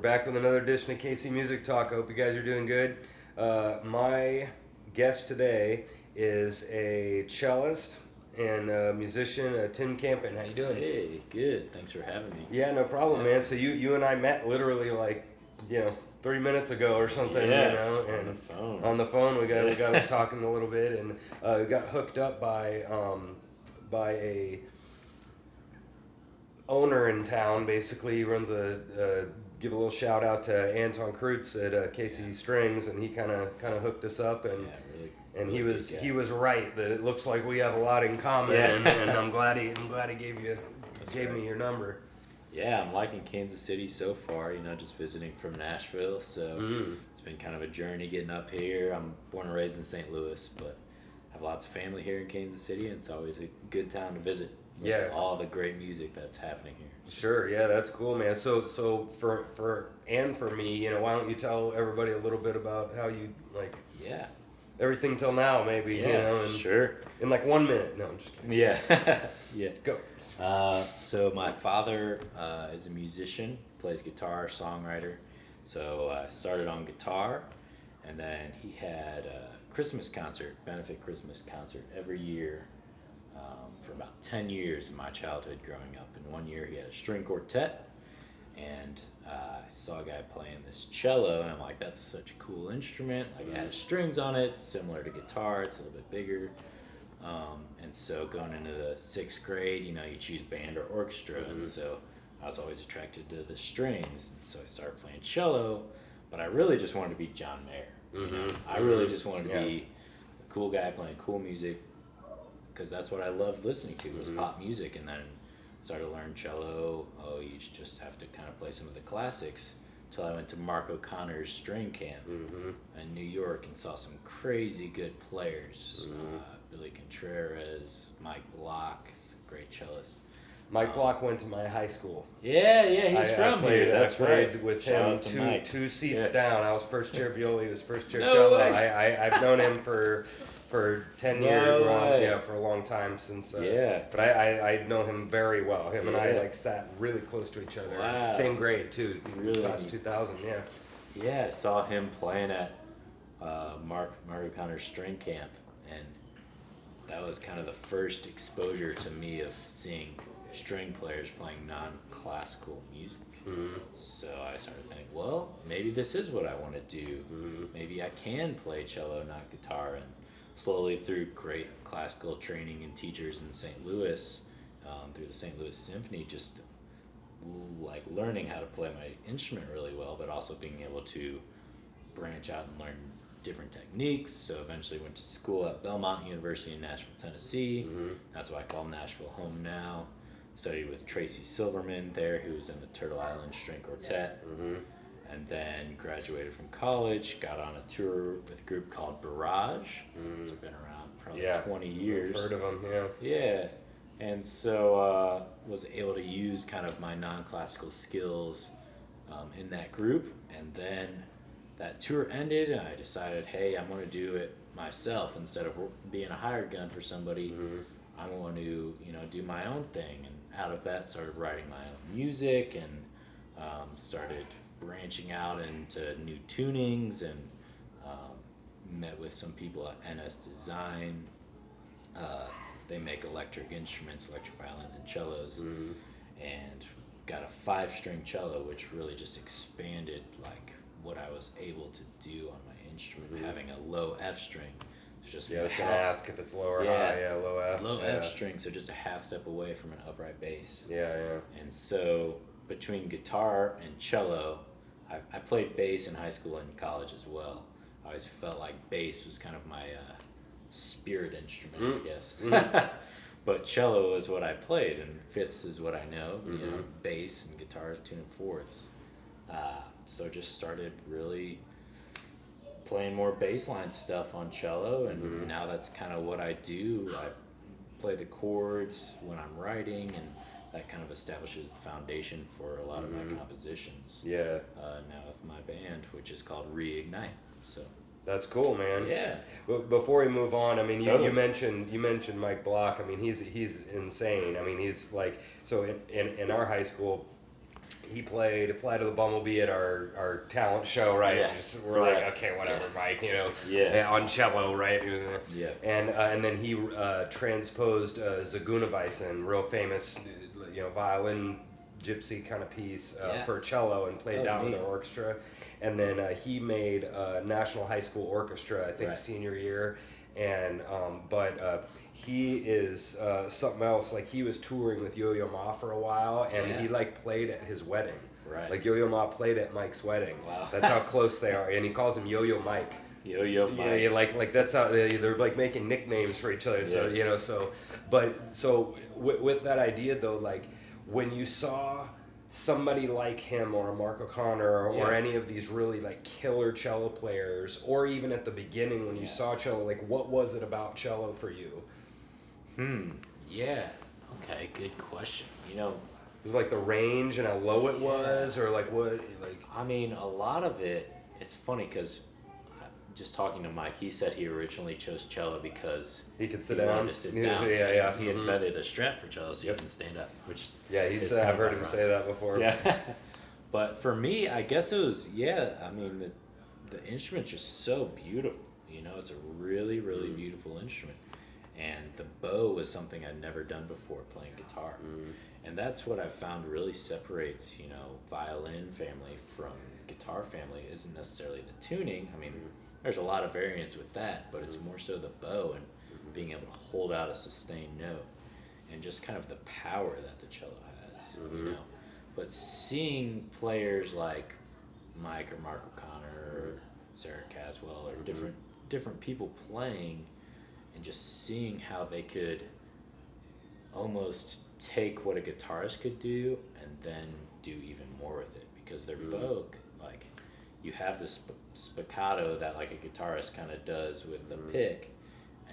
back with another edition of KC Music Talk. I hope you guys are doing good. My guest today is a cellist and a musician, Tim Kampen. How you doing? Hey, good. Thanks for having me. Yeah, no problem, man. So you and I met literally 3 minutes ago or something, Yeah, and on the phone. On the phone, we got talking a little bit, and we got hooked up by a owner in town. Basically, he runs give a little shout out to Anton Kreutz at KC Strings, and he kind of hooked us up, and he was right that it looks like we have a lot in common, and I'm glad he gave me your number. Yeah, I'm liking Kansas City so far, just visiting from Nashville, so it's been kind of a journey getting up here. I'm born and raised in St. Louis, but I have lots of family here in Kansas City, and it's always a good town to visit. All the great music that's happening here. Sure, yeah, that's cool, man. So for me, why don't you tell everybody a little bit about how you everything till now, maybe, Sure. In 1 minute. No, I'm just kidding. Yeah. Yeah. Go. So my father is a musician, plays guitar, songwriter. So I started on guitar, and then he had a benefit Christmas concert every year for about 10 years in my childhood growing up. And one year he had a string quartet, and I saw a guy playing this cello, and I'm like, that's such a cool instrument. It has strings on it, similar to guitar, it's a little bit bigger. And so going into the 6th grade, you choose band or orchestra, and so I was always attracted to the strings, and so I started playing cello, but I really just wanted to be John Mayer. I really just wanted to be a cool guy playing cool music, because that's what I loved listening to, was pop music. And then started to learn cello. You just have to kind of play some of the classics, until I went to Mark O'Connor's string camp in New York and saw some crazy good players. Billy Contreras, Mike Block, great cellist. Mike Block went to my high school. Yeah, he's from here. That's I played right. with Shout him two seats down. I was first chair viola, he was first chair No cello. way. I've known him for 10 years, for a long time since. But I know him very well. Him and I sat really close to each other. Wow. Same grade too. Really? Class 2000. Yeah. Yeah, I saw him playing at Mark O'Connor's string camp, and that was kind of the first exposure to me of seeing string players playing non-classical music. So I started thinking, well, maybe this is what I want to do. Maybe I can play cello, not guitar. And slowly, through great classical training and teachers in St. Louis, through the St. Louis Symphony, just learning how to play my instrument really well, but also being able to branch out and learn different techniques. So eventually went to school at Belmont University in Nashville, Tennessee. That's why I call Nashville home now. Studied with Tracy Silverman there, who was in the Turtle Island String Quartet. And then graduated from college, got on a tour with a group called Barrage. It's been around probably 20 years. I've heard of them, Yeah. And so was able to use kind of my non-classical skills in that group. And then that tour ended, and I decided, hey, I'm going to do it myself instead of being a hired gun for somebody. I'm going to, do my own thing. And out of that, started writing my own music, and started branching out into new tunings, and met with some people at NS Design. They make electric instruments, electric violins and cellos, and got a 5-string cello, which really just expanded what I was able to do on my instrument, having a low F string. It's just I was going to ask if it's low or high. Yeah, low F. Low F string, so just a half step away from an upright bass. Yeah. And so between guitar and cello, I played bass in high school and college as well. I always felt like bass was kind of my spirit instrument, I guess. But cello is what I played, and fifths is what I know. Bass and guitar, 2 and 4ths. So just started really playing more bass line stuff on cello, and now that's kind of what I do. I play the chords when I'm writing, and that kind of establishes the foundation for a lot of my compositions. Yeah. Now with my band, which is called Reignite. So that's cool, man. Yeah. But before we move on, I mean, Totally. you mentioned Mike Block. I mean, he's insane. I mean, he's so in our high school, he played Fly to the Bumblebee at our talent show, right? Yeah. We're like, okay, whatever, Mike, on cello, right? Yeah. And then he transposed Zaguna real famous, violin gypsy kind of piece for cello and played that with our orchestra. And then he made National High School Orchestra, I think, senior year. And he is something else. Like, he was touring with Yo-Yo Ma for a while, and he played at his wedding. Right. Like, Yo-Yo Ma played at Mike's wedding. Wow. That's how close they are, and he calls him Yo-Yo Mike. Yo-Yo Mike. Yeah, like that's how they're like making nicknames for each other. Yeah. So with that idea though, like when you saw somebody like him or a Mark O'Connor or any of these really like killer cello players, or even at the beginning when you saw cello, like what was it about cello for you? Yeah. Okay, good question. Was it like the range and how low it was, or like what? Like, I mean, a lot of it. It's funny because just talking to Mike, he said he originally chose cello because he could sit he down. wanted to sit down. Yeah. He invented a strap for cello so you can stand up, which he said, I've heard him say that before. Yeah. But for me, I guess it was I mean, the instrument's just so beautiful. It's a really, really beautiful instrument. And the bow was something I'd never done before playing guitar. And that's what I found really separates, violin family from guitar family isn't necessarily the tuning. I mean, there's a lot of variance with that, but it's more so the bow and being able to hold out a sustained note and just kind of the power that the cello has, But seeing players like Mike or Mark O'Connor or Sarah Caswell or different people playing and just seeing how they could almost take what a guitarist could do and then do even more with it, because their bow, like, you have this spiccato that like a guitarist kind of does with the pick,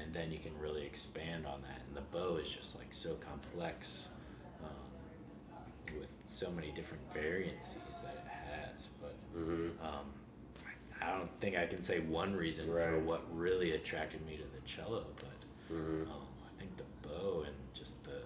and then you can really expand on that, and the bow is just like so complex with so many different variances that it has. But I don't think I can say one reason for what really attracted me to the cello, but I think the bow and just the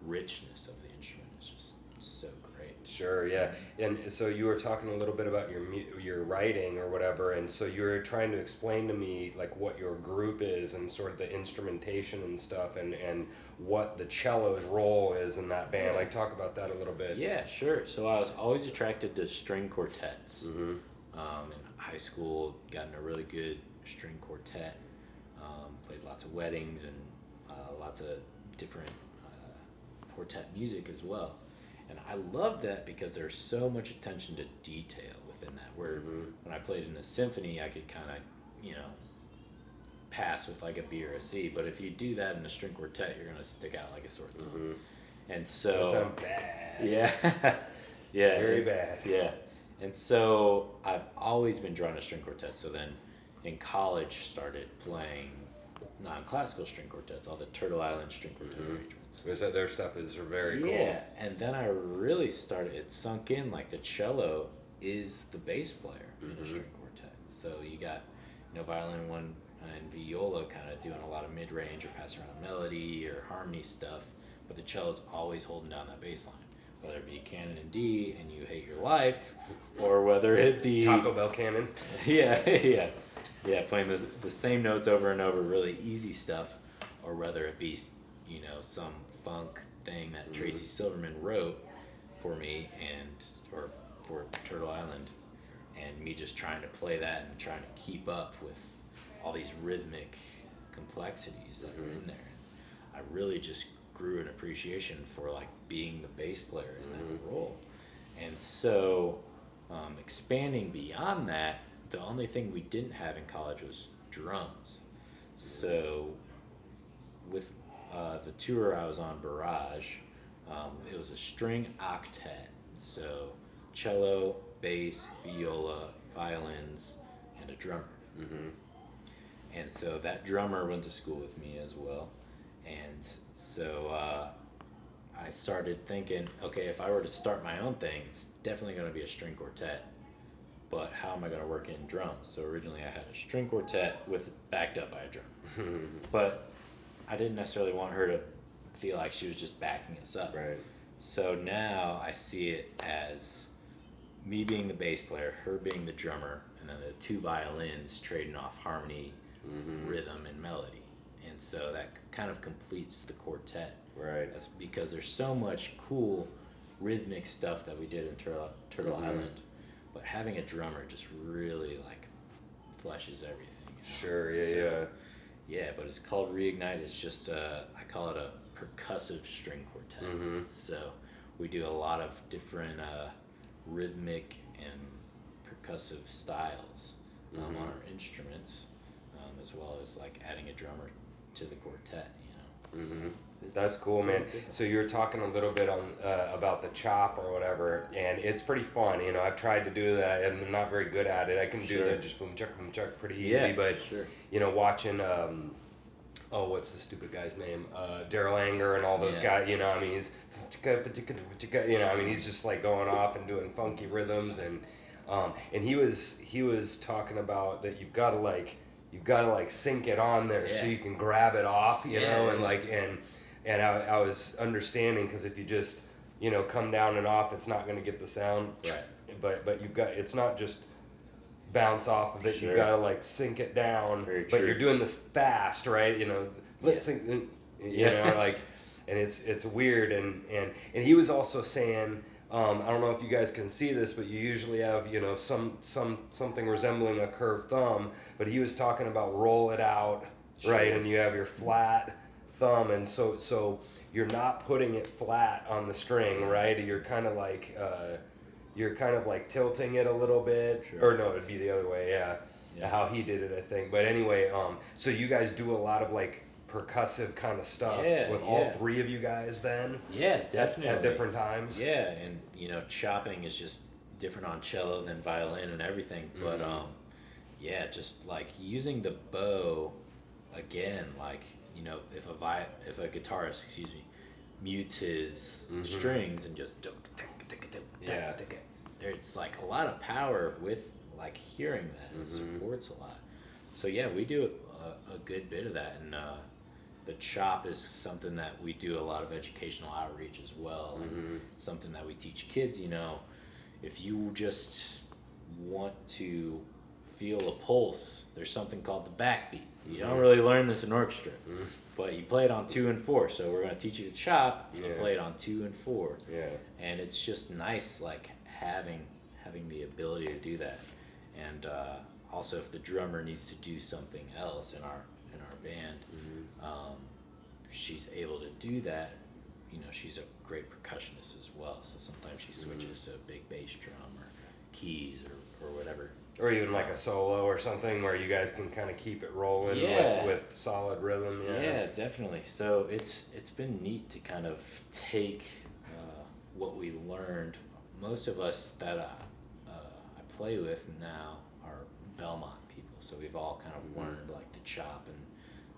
richness of the instrument is just so great. Sure, yeah. And so you were talking a little bit about your writing or whatever, and so you were trying to explain to me like what your group is and sort of the instrumentation and stuff, and what the cello's role is in that band. Like, talk about that a little bit. Yeah, sure. So I was always attracted to string quartets. In high school, got in a really good string quartet, played lots of weddings and lots of different quartet music as well. And I loved that because there's so much attention to detail within that. Where when I played in a symphony, I could kind of, pass with like a B or a C. But if you do that in a string quartet, you're gonna stick out like a sore thumb. And so That sounds bad. Yeah, yeah, Very bad. Yeah, and so I've always been drawn to string quartets. So then, in college, started playing non-classical string quartets, all the Turtle Island string quartet arrangements. Because their stuff is very cool. Yeah, and then I really started, it sunk in like the cello is the bass player in a string quartet. So you got, violin one and viola kind of doing a lot of mid-range or passing around melody or harmony stuff, but the cello's always holding down that bass line. Whether it be canon in D and you hate your life, or whether it be Taco Bell canon. Yeah, playing the same notes over and over, really easy stuff, or whether it be, some funk thing that Tracy Silverman wrote for me or for Turtle Island, and me just trying to play that and trying to keep up with all these rhythmic complexities that are in there. I really just grew an appreciation for like being the bass player in that role. And so expanding beyond that, the only thing we didn't have in college was drums. So with the tour I was on, Barrage, it was a string octet. So cello, bass, viola, violins, and a drummer. And so that drummer went to school with me as well. And so I started thinking, okay, if I were to start my own thing, it's definitely going to be a string quartet. But how am I going to work in drums? So originally I had a string quartet backed up by a drum. But I didn't necessarily want her to feel like she was just backing us up. Right. So now I see it as me being the bass player, her being the drummer, and then the two violins trading off harmony, rhythm, and melody. And so that kind of completes the quartet. Right. That's because there's so much cool rhythmic stuff that we did in Turtle Island, but having a drummer just really like fleshes everything. Sure, Yeah, but it's called Reignite. It's just I call it a percussive string quartet. So we do a lot of different rhythmic and percussive styles on our instruments, as well as like adding a drummer to the quartet. So that's cool, man. So you were talking a little bit on about the chop or whatever, and it's pretty fun. I've tried to do that, and I'm not very good at it. I can do the just boom chuck pretty easy, but watching what's the stupid guy's name? Daryl Anger and all those guys. He's he's just like going off and doing funky rhythms, and he was talking about that you've got to like sync it on there so you can grab it off, and I was understanding, because if you just come down and off, it's not going to get the sound. Right. But it's not just bounce off of it. You've got to like sync it down. Very but true. you're doing this fast, right? Lip sync, and it's weird. And he was also saying, I don't know if you guys can see this, but you usually have something resembling a curved thumb. But he was talking about roll it out, right? And you have your flat thumb, and so you're not putting it flat on the string, right? You're kind of like tilting it a little bit, or no, it'd be the other way, how he did it, I think. But anyway, so you guys do a lot of like percussive kind of stuff with all three of you guys then? Yeah, definitely. At different times? Yeah, and chopping is just different on cello than violin and everything, but just like using the bow again, like if a guitarist, mutes his strings and just there's like a lot of power with like hearing that. It supports a lot. So yeah, we do a good bit of that, and the chop is something that we do a lot of educational outreach as well, and something that we teach kids. If you just want to feel a pulse, there's something called the backbeat. You don't really learn this in orchestra, but you play it on 2 and 4. So we're going to teach you to chop, and you play it on 2 and 4. Yeah. And it's just nice, like having the ability to do that. And also, if the drummer needs to do something else in our band, she's able to do that. She's a great percussionist as well. So sometimes she switches to a big bass drum or keys or whatever. Or even like a solo or something where you guys can kind of keep it rolling with solid rhythm. Yeah, definitely. So it's been neat to kind of take what we learned. Most of us that I play with now are Belmont people, so we've all kind of learned like the chop and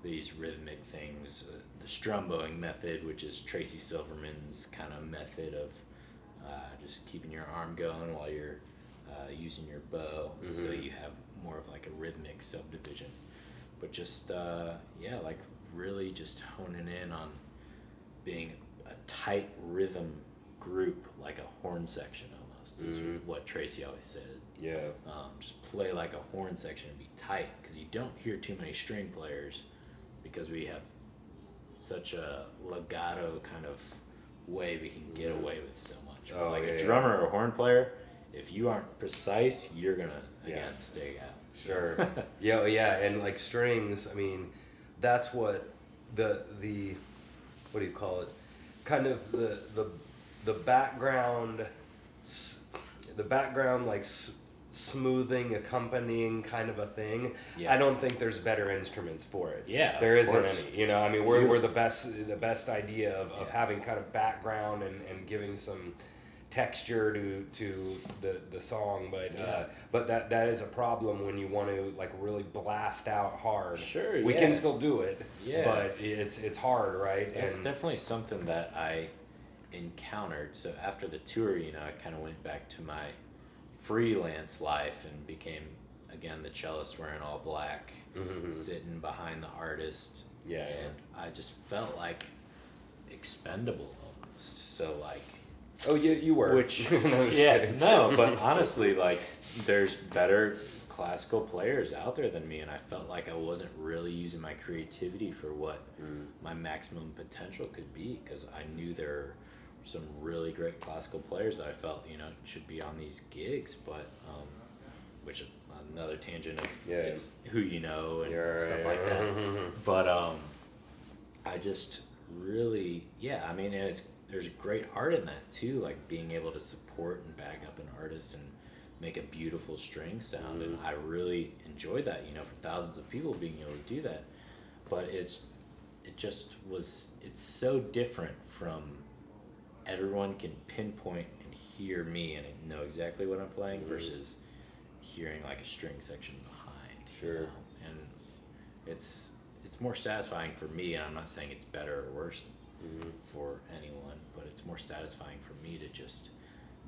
these rhythmic things. The strumbowing method, which is Tracy Silverman's kind of method of just keeping your arm going while you're using your bow, so you have more of like a rhythmic subdivision. But just like really just honing in on being a tight rhythm group, like a horn section almost, is what Tracy always said. Yeah. Just play like a horn section and be tight, because you don't hear too many string players, because we have such a legato kind of way we can get away with so much. A drummer or horn player, if you aren't precise, you're gonna again stay out. Sure. yeah, and like strings, I mean, that's what the what do you call it? Kind of the background like smoothing, accompanying kind of a thing. Yeah. I don't think there's better instruments for it. Yeah, there isn't any. I mean, we're the best idea of having kind of background and giving some texture to the song, but that is a problem when you want to like really blast out hard. Sure, we can still do it, but it's hard, right? It's definitely something that I encountered. So after the tour, I kind of went back to my freelance life and became again the cellist wearing all black, sitting behind the artist. And I just felt like expendable almost. So like Oh, you were. Which, No, just yeah, kidding. no, but honestly, like, there's better classical players out there than me, and I felt like I wasn't really using my creativity for what my maximum potential could be, because I knew there were some really great classical players that I felt, should be on these gigs, but, which another tangent of it's who you know and stuff like that. But, I just really, I mean, and there's great art in that too, like being able to support and back up an artist and make a beautiful string sound, and I really enjoyed that, for thousands of people being able to do that. But it's so different from everyone can pinpoint and hear me and know exactly what I'm playing versus hearing like a string section behind. Sure. And it's more satisfying for me, and I'm not saying it's better or worse for anyone, but it's more satisfying for me to just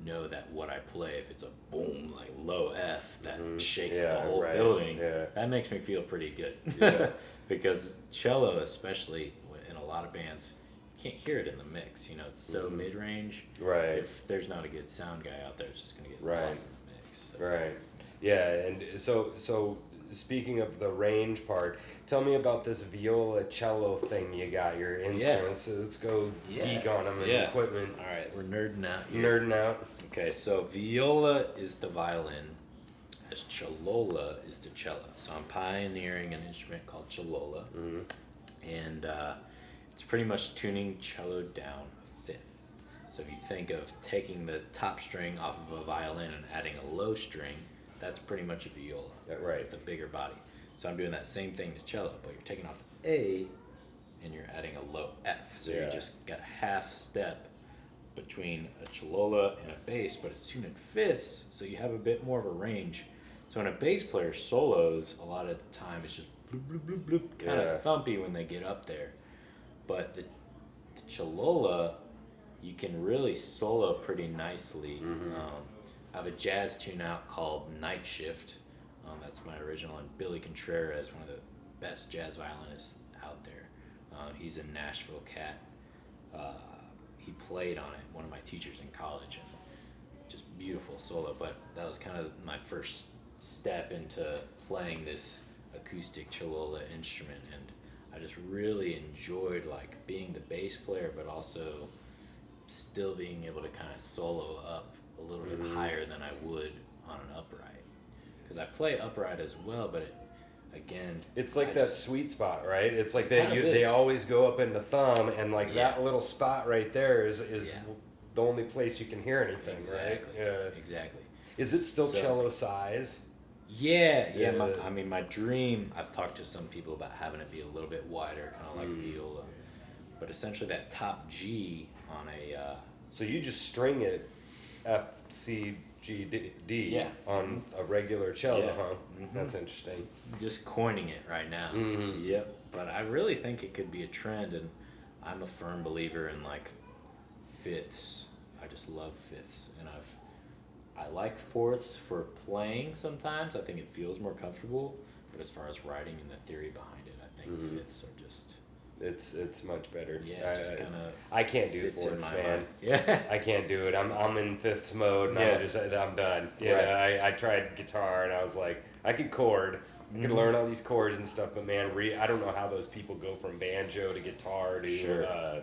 know that what I play, if it's a boom, like low F that shakes the whole building, that makes me feel pretty good. Because cello, especially in a lot of bands, you can't hear it in the mix. It's so mid-range. Right. If there's not a good sound guy out there, it's just going to get lost in the mix. So. Right. Yeah, and so speaking of the range part, tell me about this viola cello thing you got, your instruments. So let's go geek on them and equipment. All right, we're nerding out here. Nerding out. Okay, so viola is the violin, as Cholula is the cello. So I'm pioneering an instrument called Cholula, and it's pretty much tuning cello down a fifth. So if you think of taking the top string off of a violin and adding a low string, that's pretty much a viola, with a bigger body. So I'm doing that same thing to cello, but you're taking off A and you're adding a low F. So you just got half step between a Cholula and a bass, but it's tuned in fifths, so you have a bit more of a range. So when a bass player solos, a lot of the time it's just bloop, bloop, bloop, bloop, kind of thumpy when they get up there. But the Cholula, you can really solo pretty nicely. I have a jazz tune out called Night Shift. That's my original, and Billy Contreras, one of the best jazz violinists out there. He's a Nashville cat. He played on it, one of my teachers in college, and just beautiful solo. But that was kind of my first step into playing this acoustic Cholula instrument, and I just really enjoyed like being the bass player, but also still being able to kind of solo up a little bit higher than I would on an upright, because I play upright as well, but it's like that sweet spot, right? It's like they always go up into thumb, and like that little spot right there is the only place you can hear anything, right? Exactly. Is it still cello size? Yeah. My dream, I've talked to some people about having it be a little bit wider, kind of like viola, but essentially that top G on a so you just string it F, C, G, D on a regular cello, huh? That's interesting. Just coining it right now. Yep. But I really think it could be a trend, and I'm a firm believer in like fifths. I just love fifths, and I like fourths for playing sometimes. I think it feels more comfortable, but as far as writing and the theory behind it, I think fifths are just... It's much better. Yeah, just kind of. I can't do fourths, man. Mind. Yeah, I can't do it. I'm in fifths mode, and I'm done. I tried guitar, and I was like, I could chord, I could learn all these chords and stuff, but man, I don't know how those people go from banjo to guitar to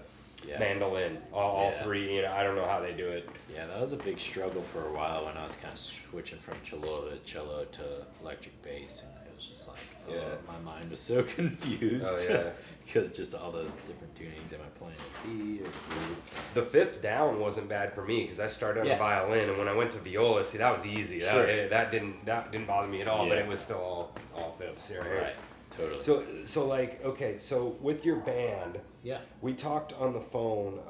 mandolin, all three. I don't know how they do it. Yeah, that was a big struggle for a while when I was kind of switching from cello to electric bass, and it was just like, my mind was so confused. Oh yeah. Because just all those different tunings, am I playing a D or D? The fifth down wasn't bad for me because I started on a violin, and when I went to viola, see, that was easy. That didn't bother me at all, but it was still all fifths. Right, totally. So like, okay, so with your band, we talked on the phone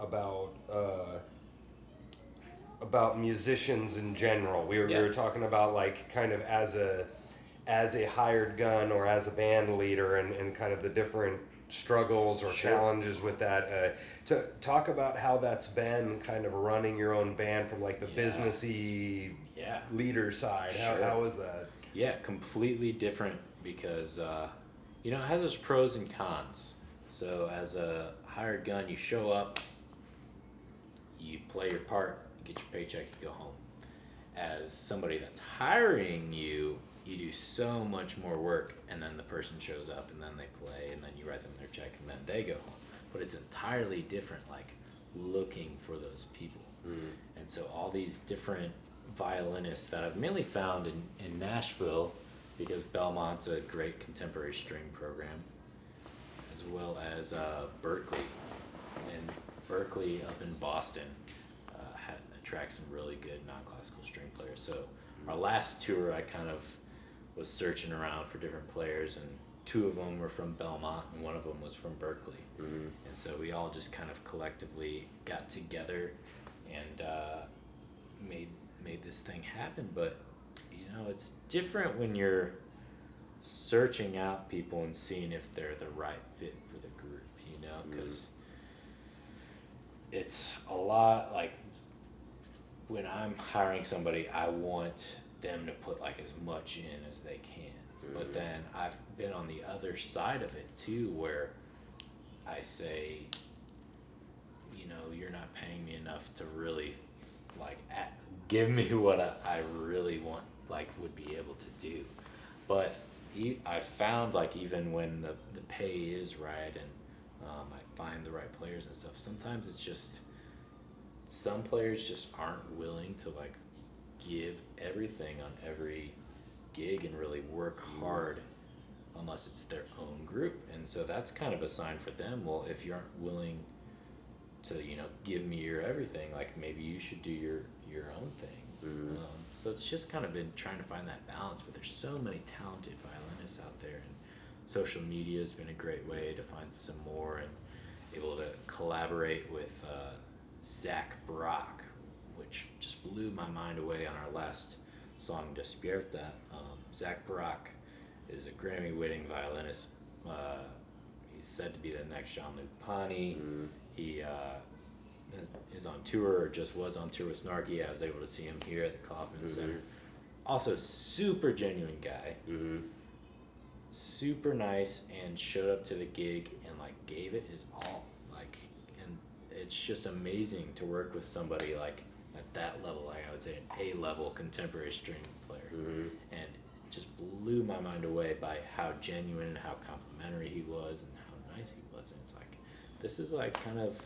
about musicians in general. We were talking about like kind of as a hired gun or as a band leader, and kind of the different struggles or challenges with that. To talk about how that's been kind of running your own band from like the businessy leader side. How was that? Yeah, completely different because it has its pros and cons. So as a hired gun, you show up, you play your part, get your paycheck, you go home. As somebody that's hiring you, you do so much more work, and then the person shows up, and then they play, and then you write them their check, and then they go home. But it's entirely different, like looking for those people. And so all these different violinists that I've mainly found in Nashville, because Belmont's a great contemporary string program, as well as Berkeley. And Berkeley up in Boston attracts some really good non-classical string players. So our last tour, I kind of was searching around for different players, and 2 of them were from Belmont and 1 of them was from Berkeley. And so we all just kind of collectively got together and made this thing happen. But you know, it's different when you're searching out people and seeing if they're the right fit for the group, you know, because it's a lot like when I'm hiring somebody, I want them to put like as much in as they can. But then I've been on the other side of it too, where I say, you know, you're not paying me enough to really like give me what I really want, like would be able to do. But I found like even when the pay is right and I find the right players and stuff, sometimes it's just some players just aren't willing to like give everything on every gig and really work hard unless it's their own group. And so that's kind of a sign for them, well, if you aren't willing to, you know, give me your everything, like maybe you should do your own thing. So it's just kind of been trying to find that balance, but there's so many talented violinists out there, and social media has been a great way to find some more, and able to collaborate with Zach Brock, which just blew my mind away on our last song, Despierta. Zach Brock is a Grammy-winning violinist. He's said to be the next Jean-Luc Ponty. He is on tour, or just was on tour with Snarky. I was able to see him here at the Kaufman Center. Also, super genuine guy. Super nice, and showed up to the gig and like gave it his all. Like, and it's just amazing to work with somebody like at that level. Like I would say, an A-level contemporary string player, and just blew my mind away by how genuine and how complimentary he was and how nice he was. And it's like, this is like kind of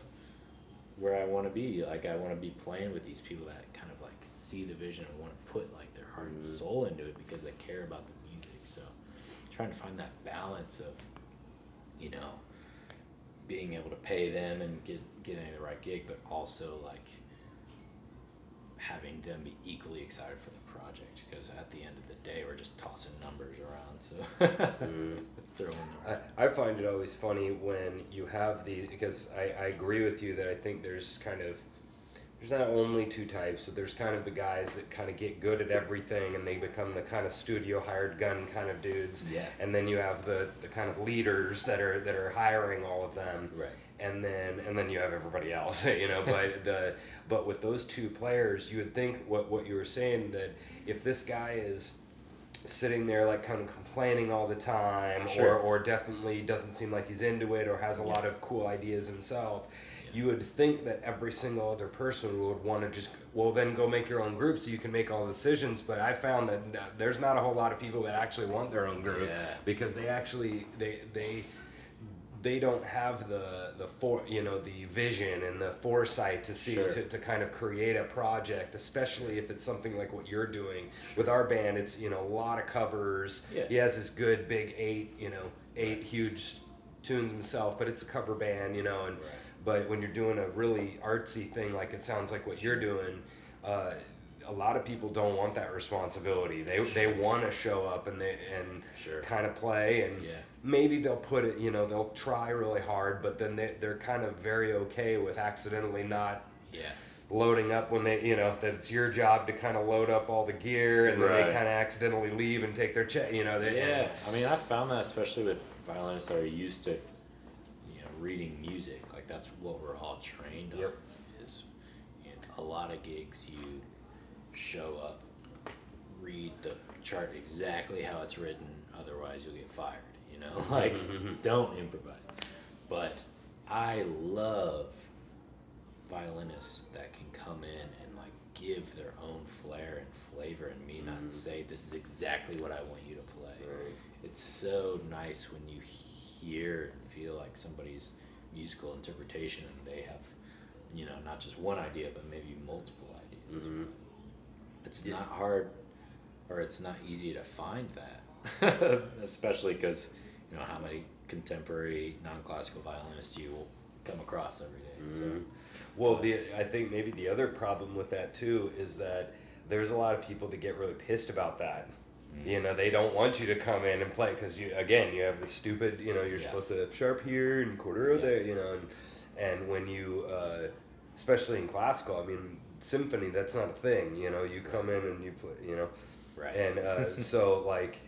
where I want to be. Like I want to be playing with these people that kind of like see the vision and want to put like their heart and soul into it because they care about the music. So trying to find that balance of, you know, being able to pay them and getting the right gig, but also like having them be equally excited for the project, because at the end of the day we're just tossing numbers around, so throwing numbers. I find it always funny when you have because I agree with you that I think there's not only 2 types, but there's kind of the guys that kind of get good at everything and they become the kind of studio hired gun kind of dudes. Yeah. And then you have the kind of leaders that are hiring all of them. Right. And then you have everybody else, you know, but with those 2 players, you would think what you were saying, that if this guy is sitting there like kind of complaining all the time, or definitely doesn't seem like he's into it, or has a lot of cool ideas himself, you would think that every single other person would want to just, well, then go make your own group so you can make all the decisions. But I found that there's not a whole lot of people that actually want their own group, because they actually they don't have the vision and the foresight to see to kind of create a project, especially if it's something like what you're doing. With our band, it's, you know, a lot of covers. He has this good big 8 huge tunes himself, but it's a cover band, you know, and but when you're doing a really artsy thing like it sounds like what you're doing, a lot of people don't want that responsibility. They want to show up and kind of play, and maybe they'll put it, you know, they'll try really hard, but then they're kind of very okay with accidentally not loading up when they, you know, that it's your job to kind of load up all the gear, and then they kind of accidentally leave and take their check, you know. I mean, I found that especially with violinists that are used to, you know, reading music. Like that's what we're all trained on. Is, you know, a lot of gigs you show up, read the chart exactly how it's written, otherwise you'll get fired, you know. Like don't improvise. But I love violinists that can come in and like give their own flair and flavor, and me not say this is exactly what I want you to play. Right. It's so nice when you hear and feel like somebody's musical interpretation and they have, you know, not just one idea but maybe multiple ideas. It's not hard, or it's not easy to find that, especially because you know how many contemporary non-classical violinists you will come across every day. So, well, I think maybe the other problem with that too is that there's a lot of people that get really pissed about that. You know, they don't want you to come in and play because you have the stupid, you know, you're supposed to have sharp here and cordero there, you know, and when you, especially in classical, I mean, symphony, that's not a thing, you know, you come in and you play, you know, and so like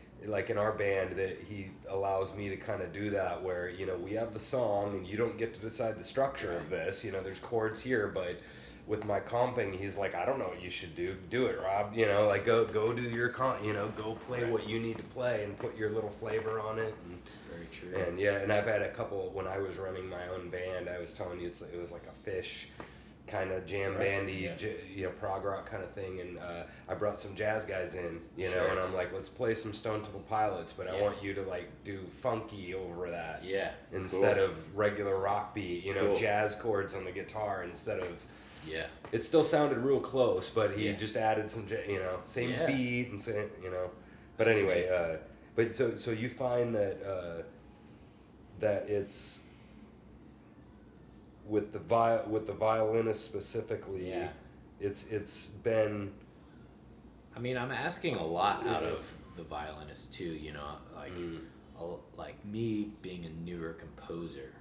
in our band, that he allows me to kind of do that where, you know, we have the song and you don't get to decide the structure of this, you know, there's chords here, but with my comping, he's like, I don't know what you should do it, Rob, you know, like go do your you know, go play what you need to play and put your little flavor on it. And very true. And and I've had a couple, when I was running my own band, I was telling you, it was like a Fish kind of jam bandy, you know, prog rock kind of thing, and I brought some jazz guys in, you know, and I'm like, let's play some Stone Temple Pilots, but I want you to like do funky over that, instead of regular rock beat, you know, jazz chords on the guitar instead of, it still sounded real close, but he just added some, you know, same beat and same, you know, but anyway, but so you find that that it's with the violinist specifically, it's been. I mean, I'm asking a lot out of the violinist too. You know, like like me being a newer composer,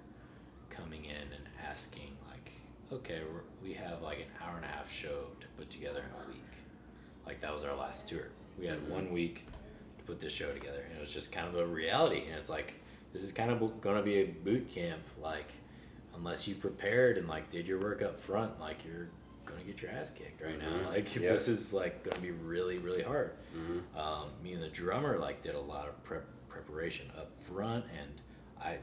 coming in and asking like, okay, we have like an hour and a half show to put together in a week. Like that was our last tour. We had 1 week to put this show together, and it was just kind of a reality. And it's like, this is kind of going to be a boot camp, like. Unless you prepared and like did your work up front, like you're gonna get your ass kicked right now. Like this is like gonna be really, really hard. Me and the drummer like did a lot of preparation up front, and I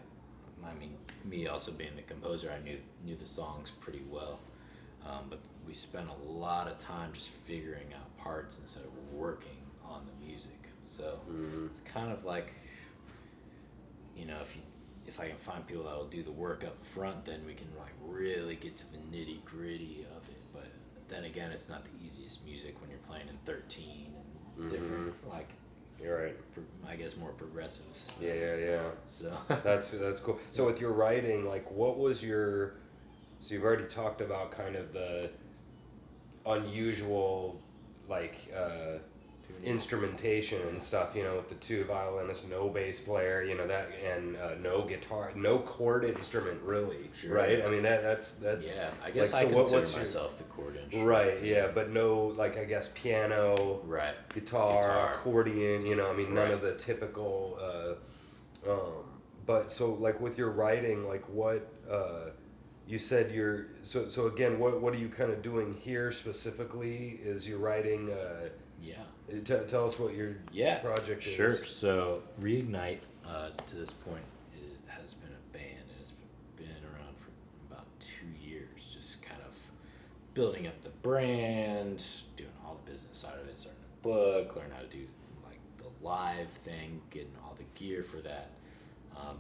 mean, me also being the composer, I knew the songs pretty well, but we spent a lot of time just figuring out parts instead of working on the music. So it's kind of like, you know, if I can find people that will do the work up front, then we can like really get to the nitty gritty of it. But then again, it's not the easiest music when you're playing in 13 and different, like, you're right. I guess more progressive. So. Yeah. So that's cool. So with your writing, like, what was your? So you've already talked about kind of the unusual, like. Instrumentation and stuff, you know, with the two violinists, no bass player, you know, that, and no guitar, no chord instrument, really, right? I mean, that's yeah. I guess like, I consider myself the chord instrument, right? Yeah, but no, like, I guess piano, guitar, accordion, you know, I mean, none of the typical. But so, like, with your writing, like, what you said you're so again, what are you kind of doing here specifically? Is you're writing? Tell us what your project is. Sure. So Reignite, to this point, has been a band, and it's been around for about 2 years, just kind of building up the brand, doing all the business side of it, starting a book, learn how to do like the live thing, getting all the gear for that.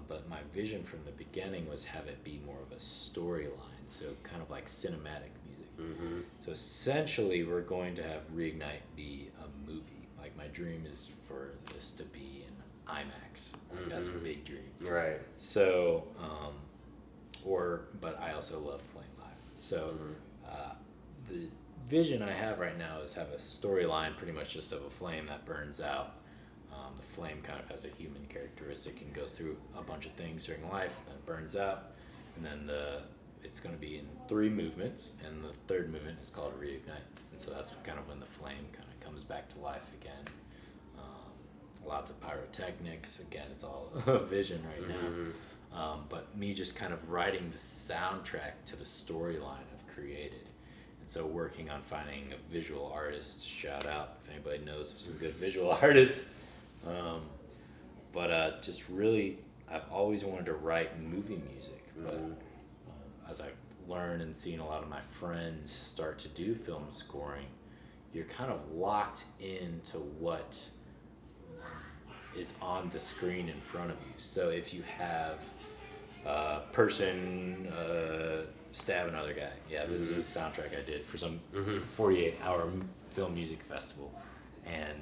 But my vision from the beginning was have it be more of a storyline, so kind of like cinematic music. So essentially, we're going to have Reignite be a movie. Like my dream is for this to be in IMAX. Like that's a big dream. Right. So, but I also love playing live. So, the vision I have right now is have a storyline, pretty much just of a flame that burns out. The flame kind of has a human characteristic and goes through a bunch of things during life, then burns out, and then it's going to be in 3 movements, and the third movement is called Reignite, and so that's kind of when the flame kind of comes back to life again. Lots of pyrotechnics. Again, it's all a vision right now. But me just kind of writing the soundtrack to the storyline I've created. And so working on finding a visual artist, shout out if anybody knows of some good visual artists. But just really, I've always wanted to write movie music, but as I've learned and seen a lot of my friends start to do film scoring, you're kind of locked into what is on the screen in front of you. So if you have a person stab another guy, this is a soundtrack I did for some 48-hour film music festival, and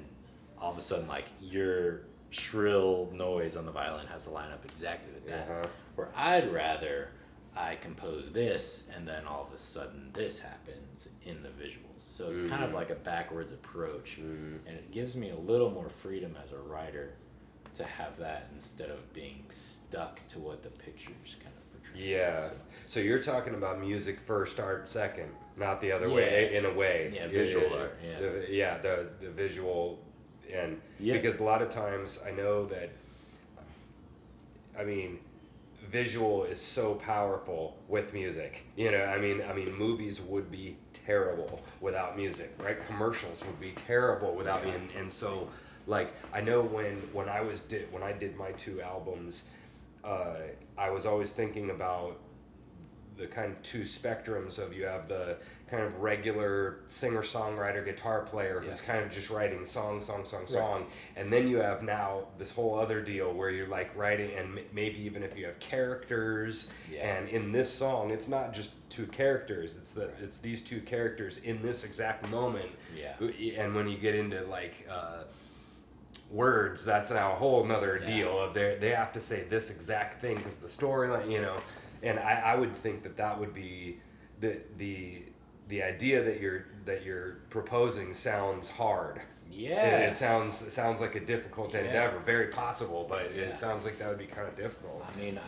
all of a sudden, like, your shrill noise on the violin has to line up exactly with that. Where I'd rather I compose this, and then all of a sudden this happens in the visuals. So it's kind of like a backwards approach, and it gives me a little more freedom as a writer to have that instead of being stuck to what the pictures kind of portray. Yeah. So you're talking about music first, art second, not the other way, in a way. Yeah, visual art. The visual, and because a lot of times I know that, I mean, visual is so powerful with music. You know, I mean, movies would be terrible without music, right? Commercials would be terrible without me, and so, like, I know when I did my 2 albums, I was always thinking about the kind of 2 spectrums of, you have the kind of regular singer-songwriter guitar player who's kind of just writing song, and then you have now this whole other deal where you're like writing, and maybe even if you have characters, and in this song it's not just 2 characters, it's these 2 characters in this exact moment, and when you get into like words, that's now a whole nother deal of they have to say this exact thing because the storyline, you know. And I would think that would be the idea that you're proposing sounds hard. Yeah. It sounds like a difficult endeavor. Very possible, but it sounds like that would be kind of difficult. I mean,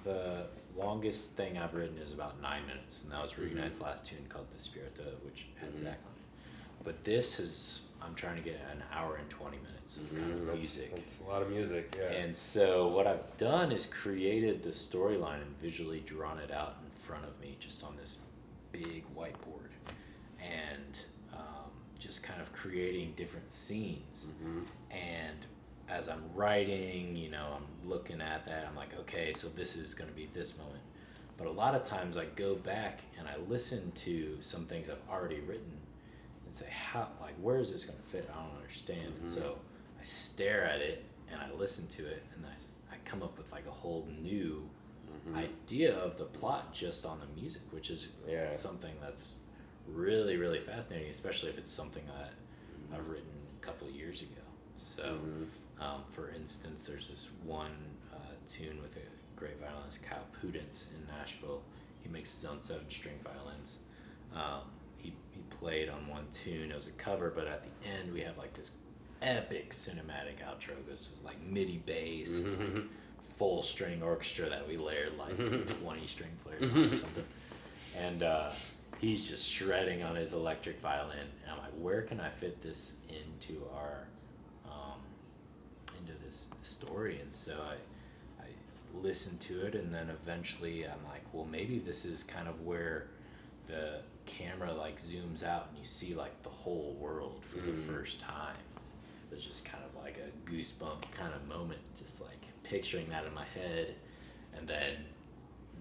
the longest thing I've written is about 9 minutes, and that was Reignite's last tune called Despierta, which had Zach on it. But this is, I'm trying to get an hour and 20 minutes of kind of music. That's a lot of music, yeah. And so what I've done is created the storyline and visually drawn it out in front of me just on this big whiteboard, and just kind of creating different scenes. And as I'm writing, you know, I'm looking at that, I'm like, okay, so this is going to be this moment. But a lot of times I go back and I listen to some things I've already written and say, where is this going to fit? I don't understand. And so I stare at it and I listen to it, and I come up with like a whole new idea of the plot just on the music, which is something that's really, really fascinating, especially if it's something that I've written a couple of years ago. So, for instance, there's this one tune with a great violinist, Kyle Pudence, in Nashville. He makes his own 7-string violins. He played on one tune. It was a cover, but at the end we have like this epic cinematic outro. This is like MIDI bass, like full string orchestra that we layered like 20 string players on or something. And he's just shredding on his electric violin. And I'm like, where can I fit this into our into this story? And so I listened to it, and then eventually I'm like, well, maybe this is kind of where the camera like zooms out and you see like the whole world for the first time. There's just kind of like a goosebump kind of moment, just like picturing that in my head, and then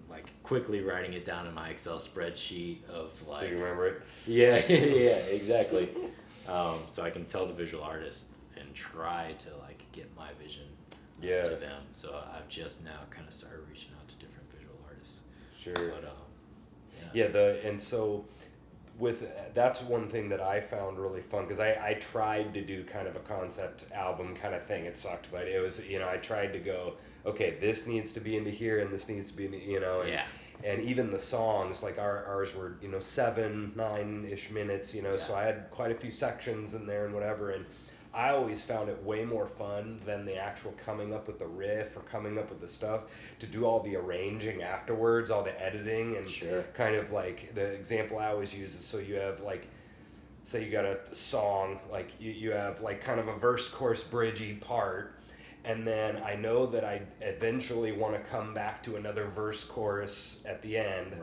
like quickly writing it down in my Excel spreadsheet of like. So you remember it? Yeah, yeah, exactly. So I can tell the visual artist and try to like get my vision to them. So I've just now kind of started reaching out to different visual artists. Sure. But and so that's one thing that I found really fun, because I tried to do kind of a concept album kind of thing. It sucked, but it was, you know, I tried to go, okay, this needs to be into here and this needs to be, you know, and even the songs, like ours were, you know, 7-9-ish minutes, you know, so I had quite a few sections in there and whatever, and I always found it way more fun than the actual coming up with the riff or coming up with the stuff, to do all the arranging afterwards, all the editing, and kind of like the example I always use is, so you have like, say you got a song, like you have like kind of a verse, chorus, bridgey part, and then I know that I eventually want to come back to another verse, chorus at the end,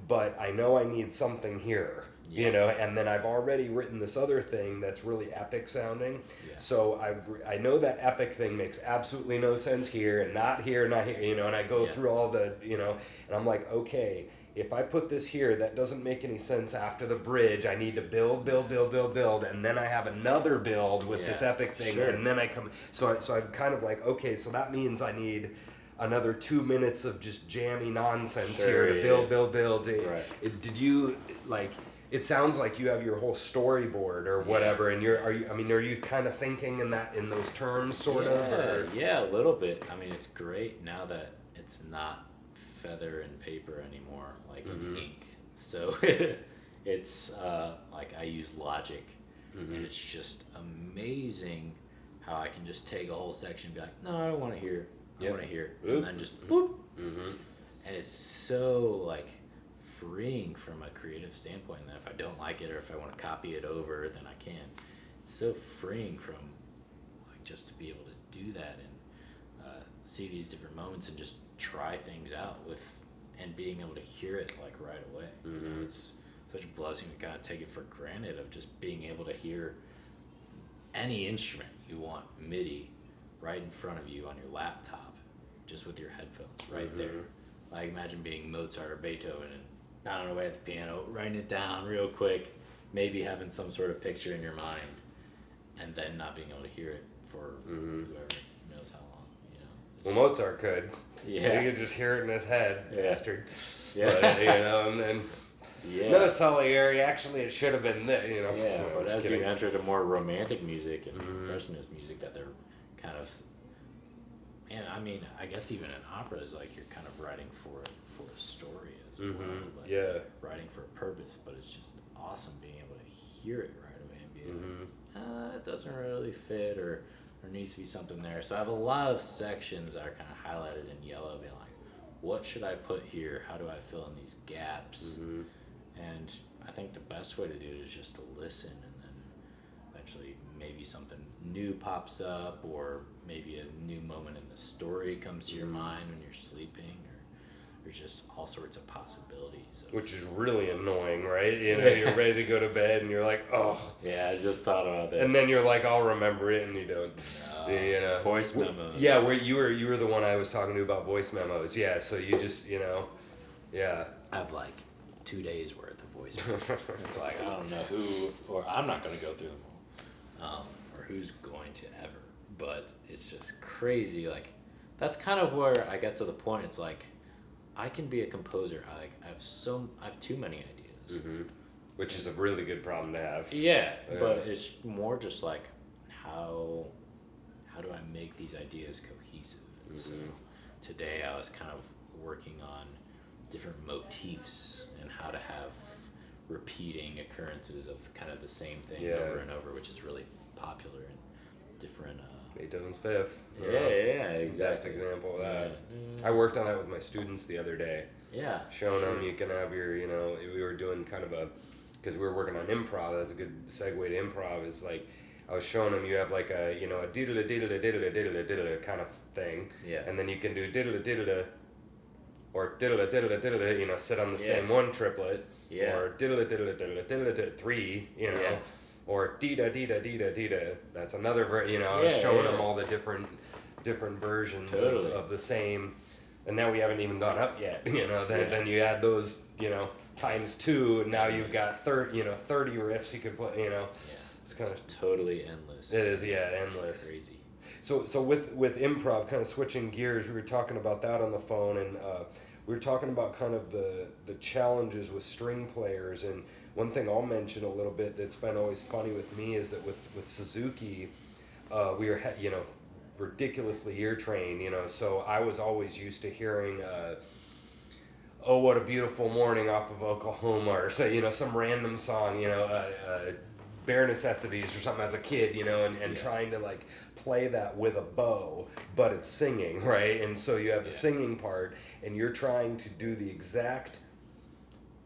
but I know I need something here. You know, and then I've already written this other thing that's really epic sounding. So I know that epic thing makes absolutely no sense here, and not here, you know, and I go through all the, you know, and I'm like, okay, if I put this here, that doesn't make any sense after the bridge. I need to build, and then I have another build with this epic thing, and then I come. So I'm kind of like, okay, so that means I need another 2 minutes of just jammy nonsense here to build. Right. Did you like? It sounds like you have your whole storyboard or whatever, and are you kind of thinking in those terms, sort of? Or? Yeah, a little bit. I mean, it's great now that it's not feather and paper anymore, like in ink. So it's like I use Logic, and it's just amazing how I can just take a whole section and be like, no, I don't want to hear. I want to hear, and then just boop. And it's so like freeing from a creative standpoint. And then if I don't like it or if I want to copy it over, then I can. It's so freeing from like just to be able to do that and see these different moments and just try things out with and being able to hear it like right away. You know, it's such a blessing to kind of take it for granted of just being able to hear any instrument you want MIDI right in front of you on your laptop, just with your headphones right there. Like imagine being Mozart or Beethoven and pounding away at the piano, writing it down real quick, maybe having some sort of picture in your mind, and then not being able to hear it for whoever knows how long. You know. Well, Mozart could. Yeah. He could just hear it in his head, bastard. Yeah. But, you know, and then. Yeah. No, Salieri. Actually, it should have been this. You know. Yeah, No, but just as kidding. you enter the more romantic music and impressionist music, that they're kind of, and I mean, I guess even in operas, like you're kind of writing for a story as well, like writing for a purpose. But it's just awesome being able to hear it right away and be like, it doesn't really fit, or there needs to be something there. So I have a lot of sections that are kind of highlighted in yellow, being like, what should I put here? How do I fill in these gaps? And I think the best way to do it is just to listen, and then eventually maybe something new pops up, or maybe a new moment in the story comes to your mind when you're sleeping, or there's just all sorts of possibilities. Which is really annoying, right? You know, you're ready to go to bed and you're like, oh. Yeah, I just thought about this. And then you're like, I'll remember it, and you don't. You know. Voice memos. Yeah, where you were the one I was talking to about voice memos. Yeah, so you just, you know, I have like 2 days worth of voice memos. It's like, I don't know who, or I'm not going to go through them all, or who's going to ever. But it's just crazy. Like, that's kind of where I get to the point. It's like, I can be a composer. I have too many ideas. Which is a really good problem to have. Yeah, but it's more just like, how do I make these ideas cohesive? And so today I was kind of working on different motifs and how to have repeating occurrences of kind of the same thing over and over, which is really popular in different Beethoven's Fifth. Yeah, exactly. Best example of that. I worked on that with my students the other day. Yeah. Showing them you can have your, you know, we were doing kind of because we were working on improv. That's a good segue to improv. Is like I was showing them you have like a, you know, a diddle diddle diddle diddle diddle kind of thing. Yeah. And then you can do diddle diddle or diddle diddle diddle, you know, sit on the same one triplet. Yeah. Or diddle diddle diddle diddle three, you know. Yeah. Or dida dida dida dida. That's another you know, I was showing them all the different versions of the same, and now we haven't even gone up yet. You know, then you add those, you know, times 2, and now you've got 30 riffs you could play. You know, it's kind of totally endless. It is, endless. It's crazy. So with improv, kind of switching gears, we were talking about that on the phone, and we were talking about kind of the challenges with string players. And one thing I'll mention a little bit that's been always funny with me is that with Suzuki, we are ridiculously ear trained, you know. So I was always used to hearing, "Oh, What a Beautiful Morning" off of Oklahoma, or say, you know, some random song, you know, Bare Necessities or something as a kid, you know, and trying to like play that with a bow, but it's singing, right? And so you have the singing part, and you're trying to do the exact,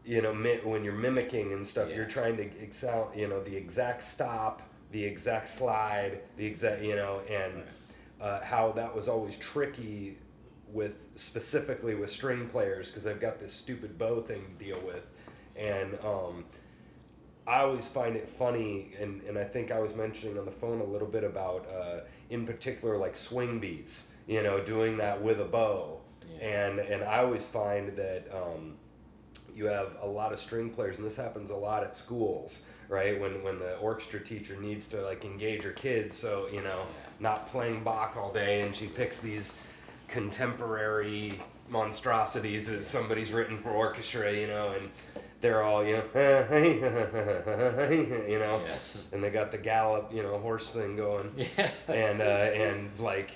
you know, when you're mimicking and stuff, you're trying to excel, you know, the exact stop, the exact slide, the exact, you know, and how that was always tricky specifically with string players, because they've got this stupid bow thing to deal with. And I always find it funny, and I think I was mentioning on the phone a little bit about, in particular, like swing beats, you know, doing that with a bow. And I always find that you have a lot of string players, and this happens a lot at schools, right? When the orchestra teacher needs to like engage her kids, so not playing Bach all day, and she picks these contemporary monstrosities that somebody's written for orchestra, and they're all and they got the gallop horse thing going, and like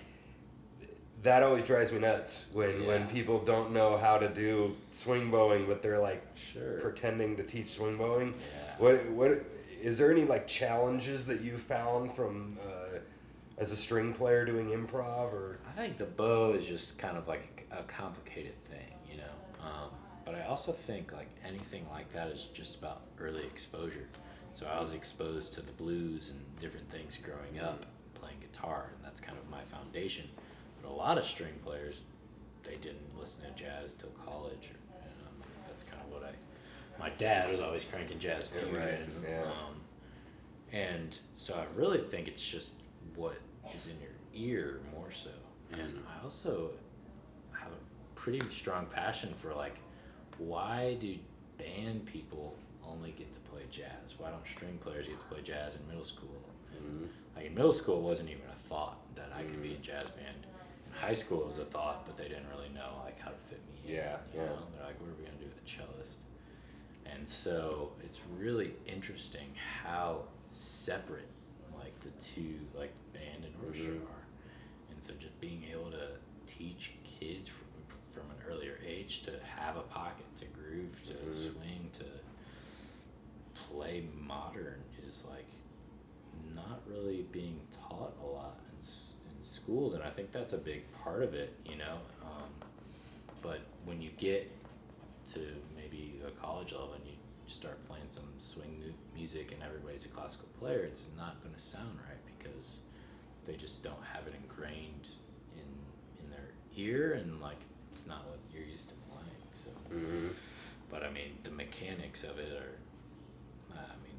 that always drives me nuts when people don't know how to do swing bowing, but they're like pretending to teach swing bowing. What is there any like challenges that you found from as a string player doing improv? Or I think the bow is just kind of like a complicated thing, but I also think like anything like that is just about early exposure. So I was exposed to the blues and different things growing up playing guitar, and that's kind of my foundation. But a lot of string players, they didn't listen to jazz till college. That's kind of what my dad was always cranking jazz fusion. And so I really think it's just what is in your ear more so. And I also have a pretty strong passion for like, why do band people only get to play jazz? Why don't string players get to play jazz in middle school? And like in middle school, it wasn't even a thought that I could be in jazz band. In high school, it was a thought, but they didn't really know like how to fit me in. They're like, what are we gonna do with the cellist? And so it's really interesting how separate like the two, like band and orchestra are. And so just being able to teach kids from an earlier age to have a pocket, to groove, to swing, to play modern is like not really being taught a lot in schools, and I think that's a big part of it, but when you get to maybe a college level and you start playing some swing music and everybody's a classical player, it's not going to sound right because they just don't have it ingrained in their ear, and like it's not what you're used to playing. So but I mean the mechanics of it are,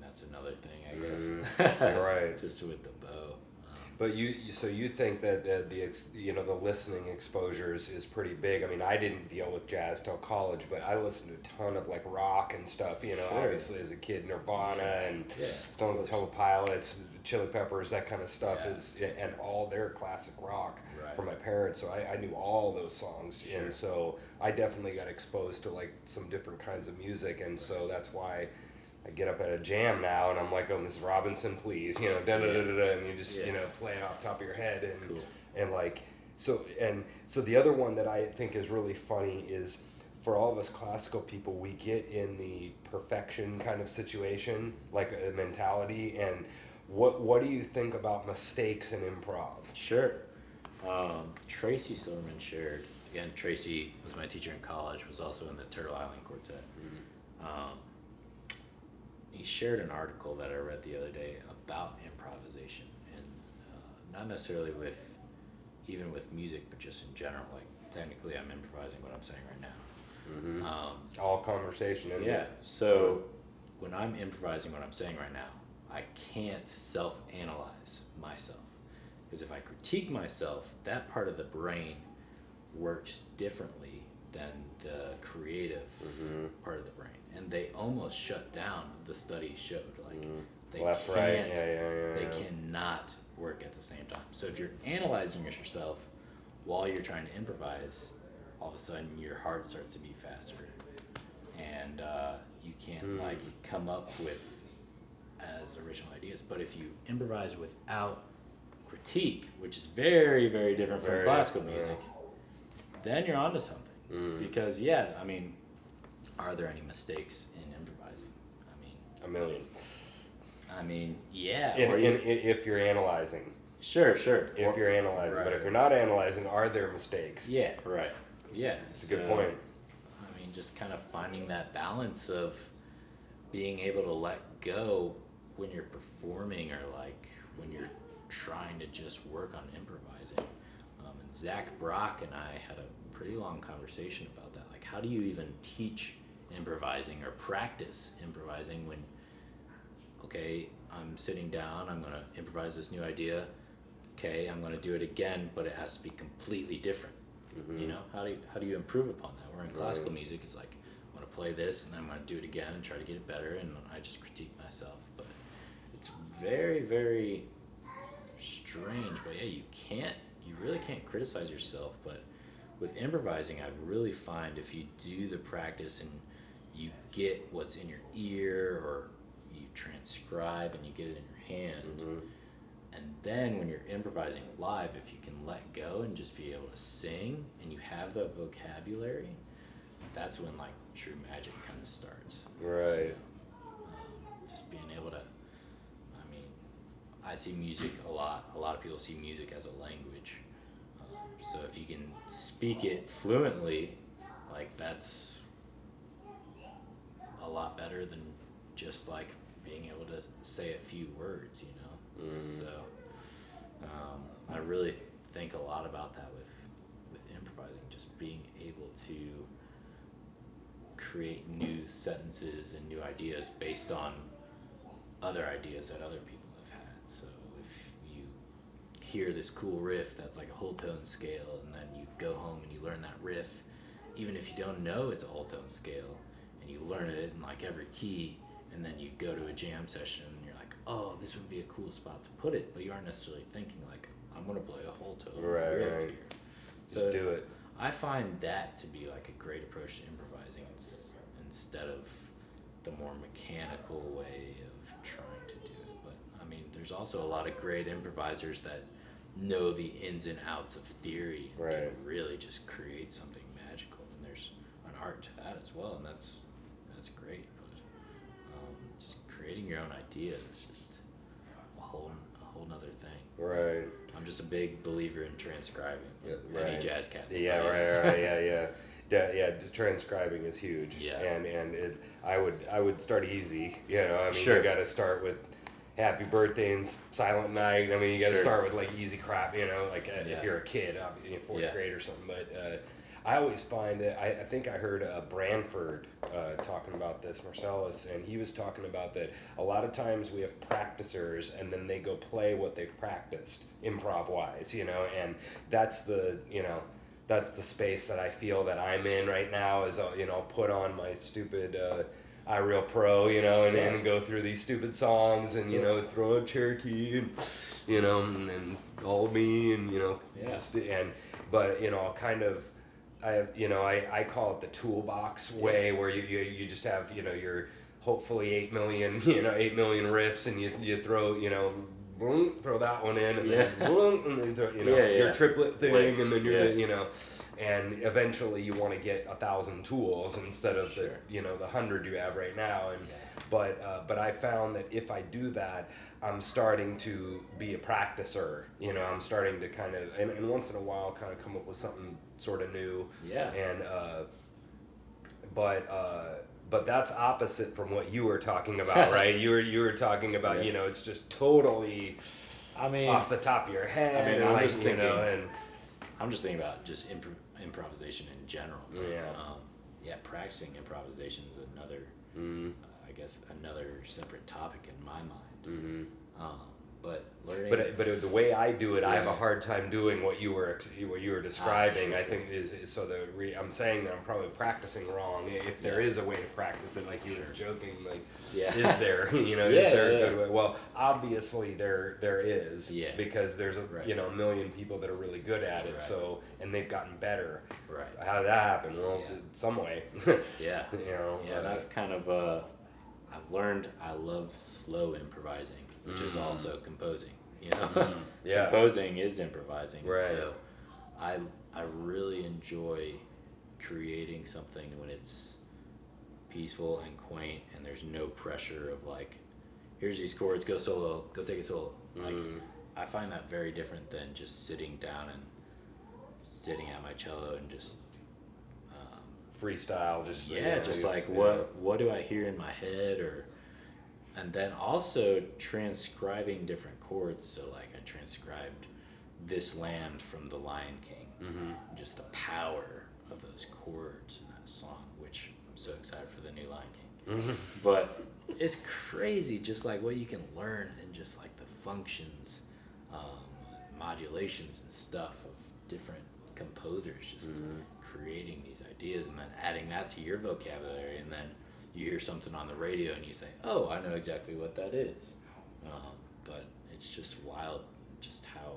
that's another thing, I guess. Right. Just with the bow. But you think that the listening exposures is pretty big. I mean, I didn't deal with jazz till college, but I listened to a ton of like rock and stuff. Obviously as a kid, Nirvana and Stone Temple Pilots, Chili Peppers, that kind of stuff and all their classic rock from my parents. So I knew all those songs, and so I definitely got exposed to like some different kinds of music, and so that's why I get up at a jam now and I'm like, oh, Mrs. Robinson, please, da da da da da, and you just play it off the top of your head, and and like so the other one that I think is really funny is for all of us classical people, we get in the perfection kind of situation, like a mentality, and what do you think about mistakes in improv? Sure. Tracy Silverman shared, again, Tracy was my teacher in college, was also in the Turtle Island Quartet. He shared an article that I read the other day about improvisation, and not necessarily even with music, but just in general. Like technically, I'm improvising what I'm saying right now. All conversation, isn't it? So when I'm improvising what I'm saying right now, I can't self-analyze myself, because if I critique myself, that part of the brain works differently than the creative part of the brain. And they almost shut down, the study showed, like they left, can't, right, they cannot work at the same time. So if you're analyzing yourself while you're trying to improvise, all of a sudden your heart starts to beat faster, and you can't like come up with as original ideas. But if you improvise without critique, which is very, very different from classical music, then you're onto something. Because are there any mistakes in improvising? A million. If you're analyzing. Sure. If you're analyzing, but if you're not analyzing, are there mistakes? Yeah, right. Yeah. That's a good point. Just kind of finding that balance of being able to let go when you're performing, or like when you're trying to just work on improvising. And Zach Brock and I had a pretty long conversation about that. Like, how do you even teach improvising or practice improvising when, okay, I'm sitting down, I'm going to improvise this new idea, okay, I'm going to do it again, but it has to be completely different. How do you improve upon that? Where in classical music, it's like, I'm going to play this and then I'm going to do it again and try to get it better, and I just critique myself. But it's very, very strange. But yeah, you really can't criticize yourself. But with improvising, I really find if you do the practice and you get what's in your ear, or you transcribe and you get it in your hand, and then when you're improvising live, if you can let go and just be able to sing and you have the vocabulary, that's when like true magic kind of starts. Right. So, just being able to, I mean, I see music a lot of people see music as a language. So if you can speak it fluently, like that's a lot better than just like being able to say a few words, you know. So I really think a lot about that with improvising, just being able to create new sentences and new ideas based on other ideas that other people have had. So if you hear this cool riff that's like a whole tone scale, and then you go home and you learn that riff, even if you don't know it's a whole tone scale, and you learn it in like every key, and then you go to a jam session and you're like, oh, this would be a cool spot to put it, but you aren't necessarily thinking like, I'm gonna play a whole tone riff here. So just do it. I find that to be like a great approach to improvising, instead of the more mechanical way of trying to do it. But I mean, there's also a lot of great improvisers that know the ins and outs of theory and can really just create something magical, and there's an art to that as well, and that's great. But just creating your own idea is just a whole nother thing. Right. I'm just a big believer in transcribing. Any jazz cat. Yeah, right. Yeah, transcribing is huge. Yeah. And I would start easy. You know, I mean, Sure. You got to start with Happy Birthday and Silent Night. I mean, you got to start with like easy crap. You know, like if you're a kid, obviously, in fourth grade or something. But I always find that I think I heard Branford talking about this, Marcellus, and he was talking about that a lot of times we have practicers and then they go play what they've practiced improv wise, you know, and that's the space that I feel that I'm in right now is, you know, I'll put on my stupid iReal Pro, you know, and then go through these stupid songs and, you know, throw a Cherokee and, you know, and then All Me and, you know, but, you know, I'll kind of, I call it the toolbox way, where you just have, you know, your hopefully 8 million riffs, and you throw, you know, boom, throw that one in, and then boom, and then throw, you know, your triplet thing, and then you're you know, and eventually you want to get 1,000 tools instead of the, you know, the 100 you have right now, and but I found that if I do that, I'm starting to be a practicer, you know, I'm starting to kind of, and once in a while kind of come up with something sort of new. And, but that's opposite from what you were talking about, right? You were talking about, you know, it's just totally, off the top of your head. I mean, and I'm just thinking, you know, and I'm just thinking about just improvisation in general. Practicing improvisation is another, I guess, another separate topic in my mind. But learning. But the way I do it, I have a hard time doing what you were describing. I think is so I'm saying that I'm probably practicing wrong. If there is a way to practice it, like you were joking, like is there? You know, is there a good way? Well, obviously there is. Because there's you know, a million people that are really good at it. So, and they've gotten better. Right. How did that happen? Well, some way. You know. Yeah, and I've kind of I've learned I love slow improvising, which is also composing, you know. Composing is improvising. Right. So I really enjoy creating something when it's peaceful and quaint and there's no pressure of like, here's these chords, go solo, go take a solo. Like, I find that very different than just sitting down and sitting at my cello and just freestyle, just what do I hear in my head, and then also transcribing different chords. So like I transcribed This Land from The Lion King, and just the power of those chords in that song, which I'm so excited for the new Lion King. But it's crazy just like what you can learn and just like the functions, modulations and stuff of different composers, just creating these ideas and then adding that to your vocabulary, and then you hear something on the radio and you say, oh, I know exactly what that is. But it's just wild just how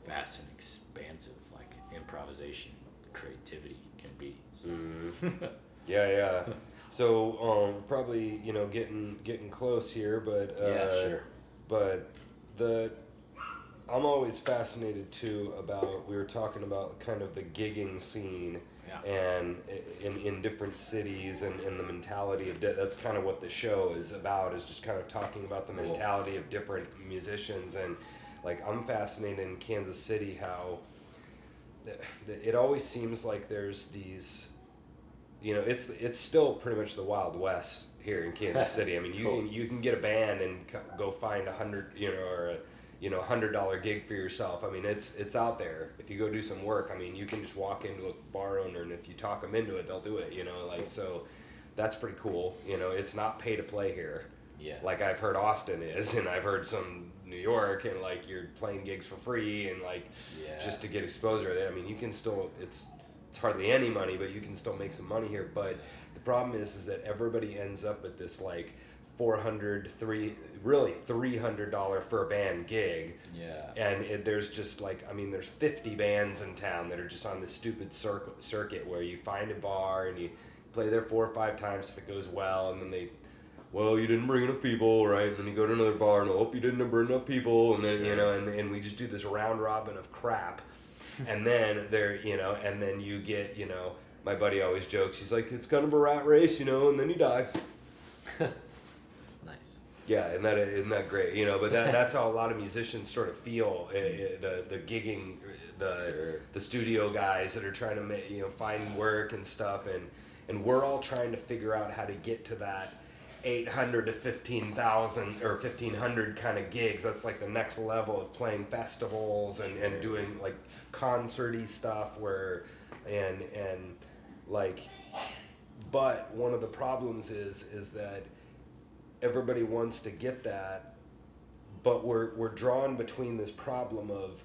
vast and expansive like improvisation creativity can be. So. Yeah. So probably getting close here, but sure. But I'm always fascinated too about, we were talking about kind of the gigging scene, and in different cities and the mentality of that's kind of what the show is about, is just kind of talking about the mentality of different musicians. And like, I'm fascinated in Kansas City how it always seems like there's these, it's still pretty much the Wild West here in Kansas City. I mean, you can get a band and go find $100 gig for yourself. I mean, it's out there. If you go do some work, I mean, you can just walk into a bar owner, and if you talk them into it, they'll do it. So that's pretty cool. It's not pay to play here. Yeah. Like I've heard Austin is, and I've heard some New York, and like you're playing gigs for free, and like just to get exposure. I mean, you can still, it's hardly any money, but you can still make some money here. But the problem is that everybody ends up at this like $300 for a band gig. Yeah. And there's just like, I mean, there's 50 bands in town that are just on this stupid circuit where you find a bar and you play there 4 or 5 times if it goes well, and then you didn't bring enough people, right? And then you go to another bar and you didn't bring enough people, and then and we just do this round robin of crap. And then and then you get, my buddy always jokes, he's like, it's kind of a rat race, and then you die. Nice. Yeah, isn't that great? But that's how a lot of musicians sort of feel, the gigging, the studio guys that are trying to find work and stuff, and we're all trying to figure out how to get to that 800 to 15,000 or 1,500 kind of gigs. That's like the next level of playing festivals and doing like concerty stuff but one of the problems is that everybody wants to get that, but we're drawn between this problem of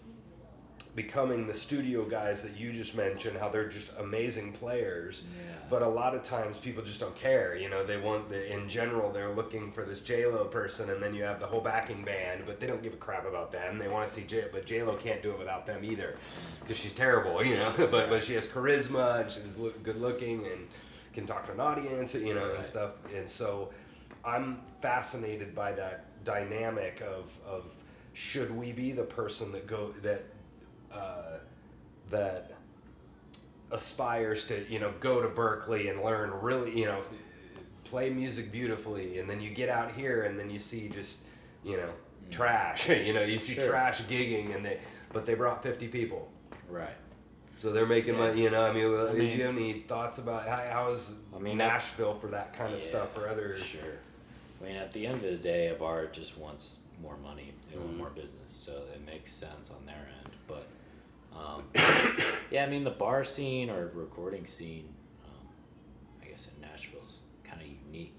becoming the studio guys that you just mentioned, how they're just amazing players. But a lot of times people just don't care. They want in general, they're looking for this J-Lo person, and then you have the whole backing band, but they don't give a crap about them. They want to see but J-Lo can't do it without them either, because she's terrible, but she has charisma, and she's good looking and can talk to an audience, and stuff. And so I'm fascinated by that dynamic of should we be the person that aspires to go to Berkeley and learn really play music beautifully, and then you get out here and then you see just trash. You see trash gigging, but they brought 50 people, right? So they're making money. Do you have any thoughts about how is Nashville for that kind of stuff, or other? Sure. I mean, at the end of the day, a bar just wants more money. They want more business, so it makes sense on their end. But the bar scene or recording scene, I guess in Nashville's kind of unique.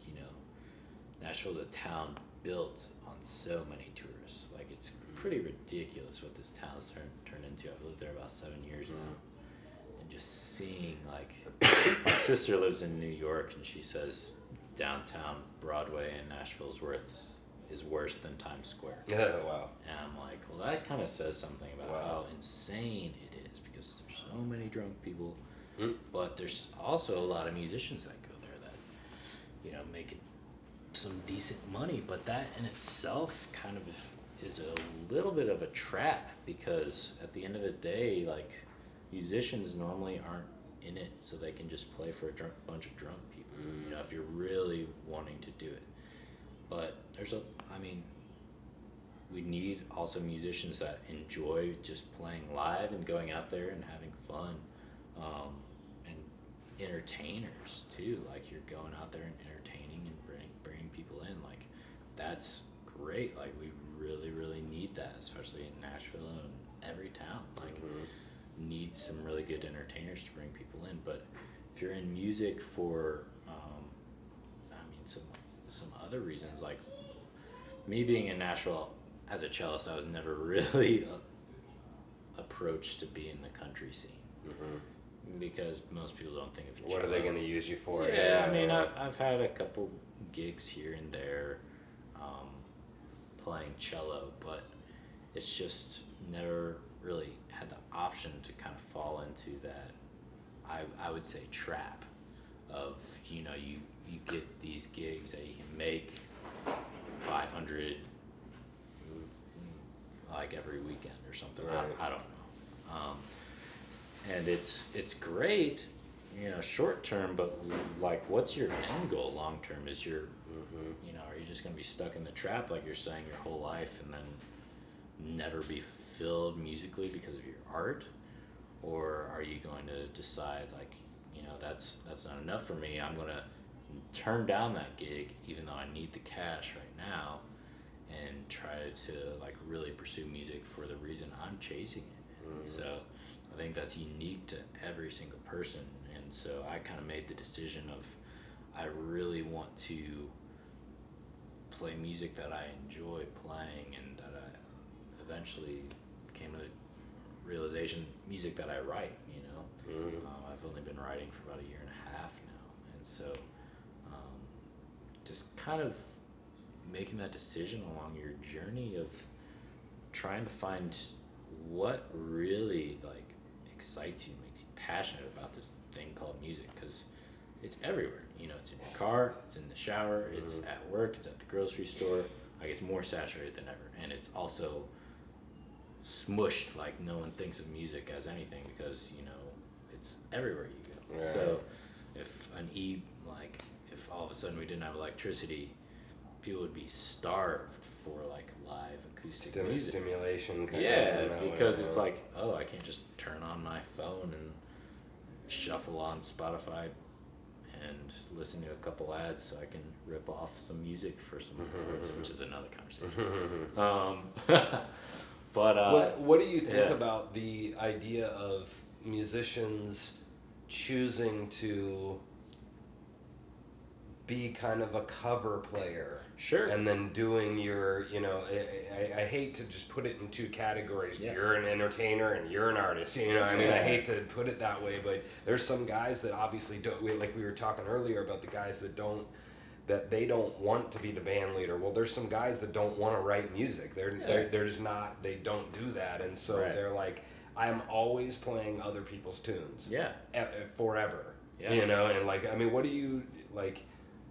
Nashville's a town built on so many tourists. Like, it's pretty ridiculous what this town's turned into. I've lived there about 7 years now, and just seeing, like, my sister lives in New York, and she says downtown Broadway in Nashville is worse than Times Square. Yeah, wow. And I'm like, well, that kind of says something about how insane it is, because there's so many drunk people, but there's also a lot of musicians that go there that, make some decent money, but that in itself kind of is a little bit of a trap, because at the end of the day, like, musicians normally aren't in it so they can just play for a bunch of drunk people, if you're really wanting to do it. But we need also musicians that enjoy just playing live and going out there and having fun, and entertainers too. Like, you're going out there and entertaining and bringing people in. Like, that's great. Like, we really, really need that, especially in Nashville and every town. Like, need some really good entertainers to bring people in. But if you're in music for, some other reasons, like me being in Nashville as a cellist, I was never really approached to be in the country scene. because most people don't think of you. What are they going to use you for? Yeah, I mean, I've had a couple gigs here and there playing cello, but it's just never really had the option to kind of fall into that, I would say, trap of, you get these gigs that you can make 500 like every weekend or something. Right. I don't know. And it's great, short term, but like, what's your end goal long term? Is your, are you just going to be stuck in the trap, like you're saying, your whole life, and then never be fulfilled musically because of your art? Or are you going to decide, like, that's not enough for me, I'm going to turn down that gig even though I need the cash right now, and try to like really pursue music for the reason I'm chasing it? And so I think that's unique to every single person. And so I kind of made the decision of, I really want to play music that I enjoy playing, and that I eventually came to the realization, music that I write, I've only been writing for about 1.5 years now. And so just kind of making that decision along your journey of trying to find what really like excites you, makes you passionate about this thing called music, because it's everywhere. It's in your car, it's in the shower, it's at work, it's at the grocery store. Like, it's more saturated than ever, and it's also smushed. Like, no one thinks of music as anything because it's everywhere you go. Right. So if if all of a sudden we didn't have electricity, people would be starved for like live acoustic music. Stimulation. Because it's like, I can't just turn on my phone and shuffle on Spotify and listen to a couple ads so I can rip off some music for some reports, which is another conversation. But what do you think about the idea of musicians choosing to be kind of a cover player? Sure. And then doing your, I hate to just put it in two categories. Yeah. You're an entertainer and you're an artist. I hate to put it that way, but there's some guys that obviously don't, like we were talking earlier about the guys that they don't want to be the band leader. Well, there's some guys that don't want to write music. They don't do that. And so they're like, I'm always playing other people's tunes. Yeah. Forever. Yeah. And like, I mean, what do you, like,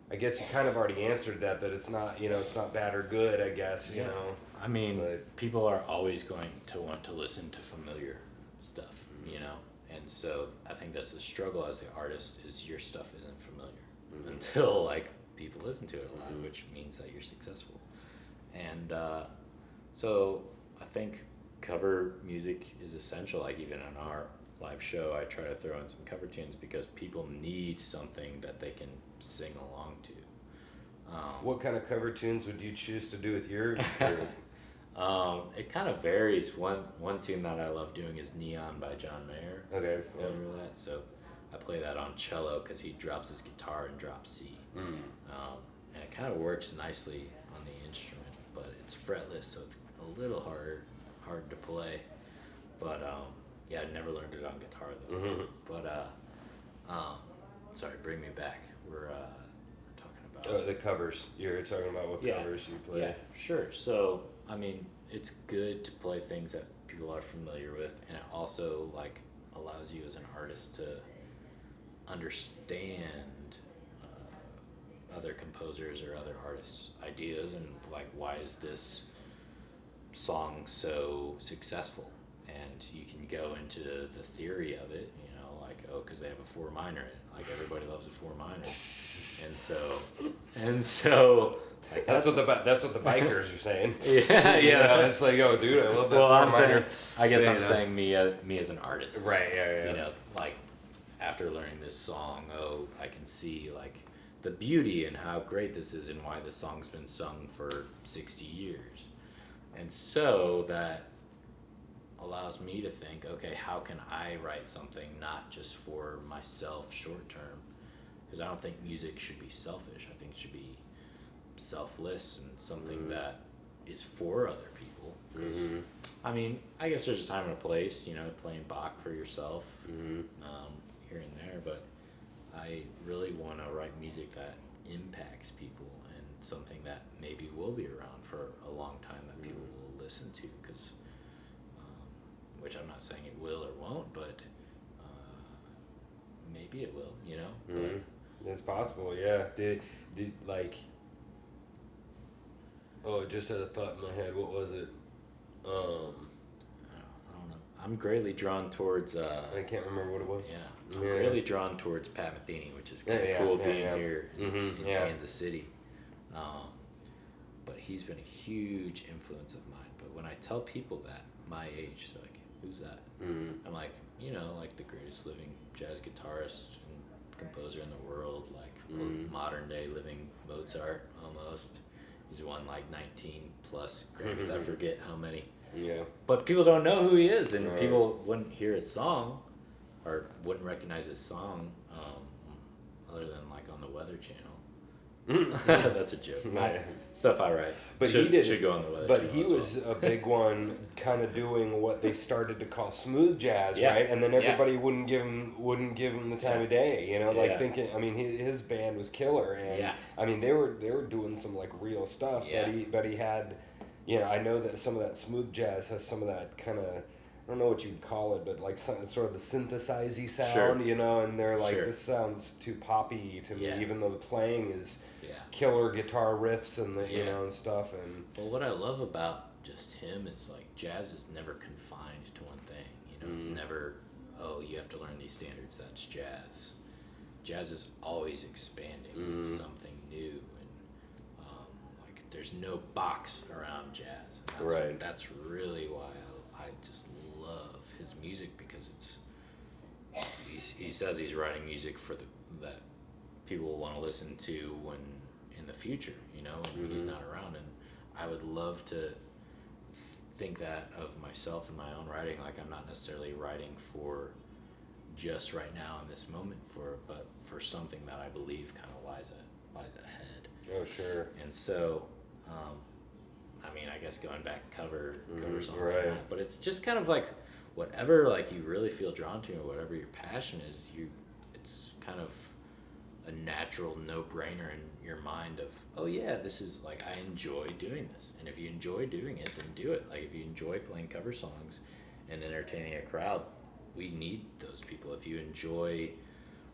I guess you kind of already answered that it's not, it's not bad or good, I guess, I mean, people are always going to want to listen to familiar stuff, and so I think that's the struggle as the artist, is your stuff isn't familiar until like people listen to it a lot, which means that you're successful. And so I think cover music is essential. Like, even in our live show, I try to throw in some cover tunes because people need something that they can sing along to. What kind of cover tunes would you choose to do with your group? It kind of varies. One tune that I love doing is Neon by John Mayer. Okay. Familiar with that? So I play that on cello because he drops his guitar and drops C. And it kind of works nicely on the instrument, but it's fretless, so it's a little hard to play. But I never learned it on guitar though. But sorry, bring me back. We're talking about the covers. You're talking about what covers you play. Yeah, sure. So I mean, it's good to play things that people are familiar with, and it also like allows you as an artist to understand other composers or other artists' ideas, and like, why is this song so successful? And you can go into the theory of it, like, because they have a 4 minor in it. Like, everybody loves a 4 minor, and so like, that's what the bikers are saying. Yeah. It's like, oh, dude, I love that. Well, I'm 4 minor. saying, I guess I'm saying me as an artist. Right. Yeah. Like, after learning this song, I can see like the beauty and how great this is, and why this song's been sung for 60 years. And so that allows me to think, okay, how can I write something not just for myself short term? Because I don't think music should be selfish. I think it should be selfless and something that is for other people. 'Cause I mean, I guess there's a time and a place, playing Bach for yourself, here and there, but I really want to write music that impacts people and something that maybe will be around for a long time that people will listen to, because, which I'm not saying it will or won't, but maybe it will, But, it's possible, yeah. Did just had a thought in my head. What was it? I don't know. I'm greatly drawn towards. I can't remember what it was. Yeah, I'm greatly drawn towards Pat Metheny, which is kind of cool being here in Kansas City. But he's been a huge influence of mine. But when I tell people that my age, they're like, "Who's that?" I'm like, like the greatest living jazz guitarist and composer in the world, like modern day living Mozart almost. He's won like 19 plus Grammys. I forget how many. Yeah. But people don't know who he is, and people wouldn't hear his song, or wouldn't recognize his song, other than like on the Weather Channel. That's a joke. Stuff I write. But should go on the Weather Channel. But he was a big one, kind of doing what they started to call smooth jazz, Yeah. right? And then everybody wouldn't give him the time of day, like thinking. I mean, his band was killer, and I mean they were doing some like real stuff. Yeah. But he had, I know that some of that smooth jazz has some of that kind of. I don't know what you'd call it, but like sort of the synthesize-y sound, and they're like, this sounds too poppy to me, even though the playing is killer guitar riffs and and stuff. And well, what I love about just him is like jazz is never confined to one thing. It's never, you have to learn these standards. That's jazz. Jazz is always expanding. It's something new, and like there's no box around jazz. And that's really why I just love his music, because he says he's writing music for that people will want to listen to when in the future, when he's not around. And I would love to think that of myself in my own writing. Like I'm not necessarily writing for just right now in this moment, but for something that I believe kind of lies ahead. Oh, sure. And so, I mean, I guess going back cover songs, and that, but it's just kind of like whatever like you really feel drawn to, or whatever your passion is. It's kind of a natural no-brainer in your mind of, oh yeah, this is like I enjoy doing this, and if you enjoy doing it, then do it. Like if you enjoy playing cover songs and entertaining a crowd, we need those people. If you enjoy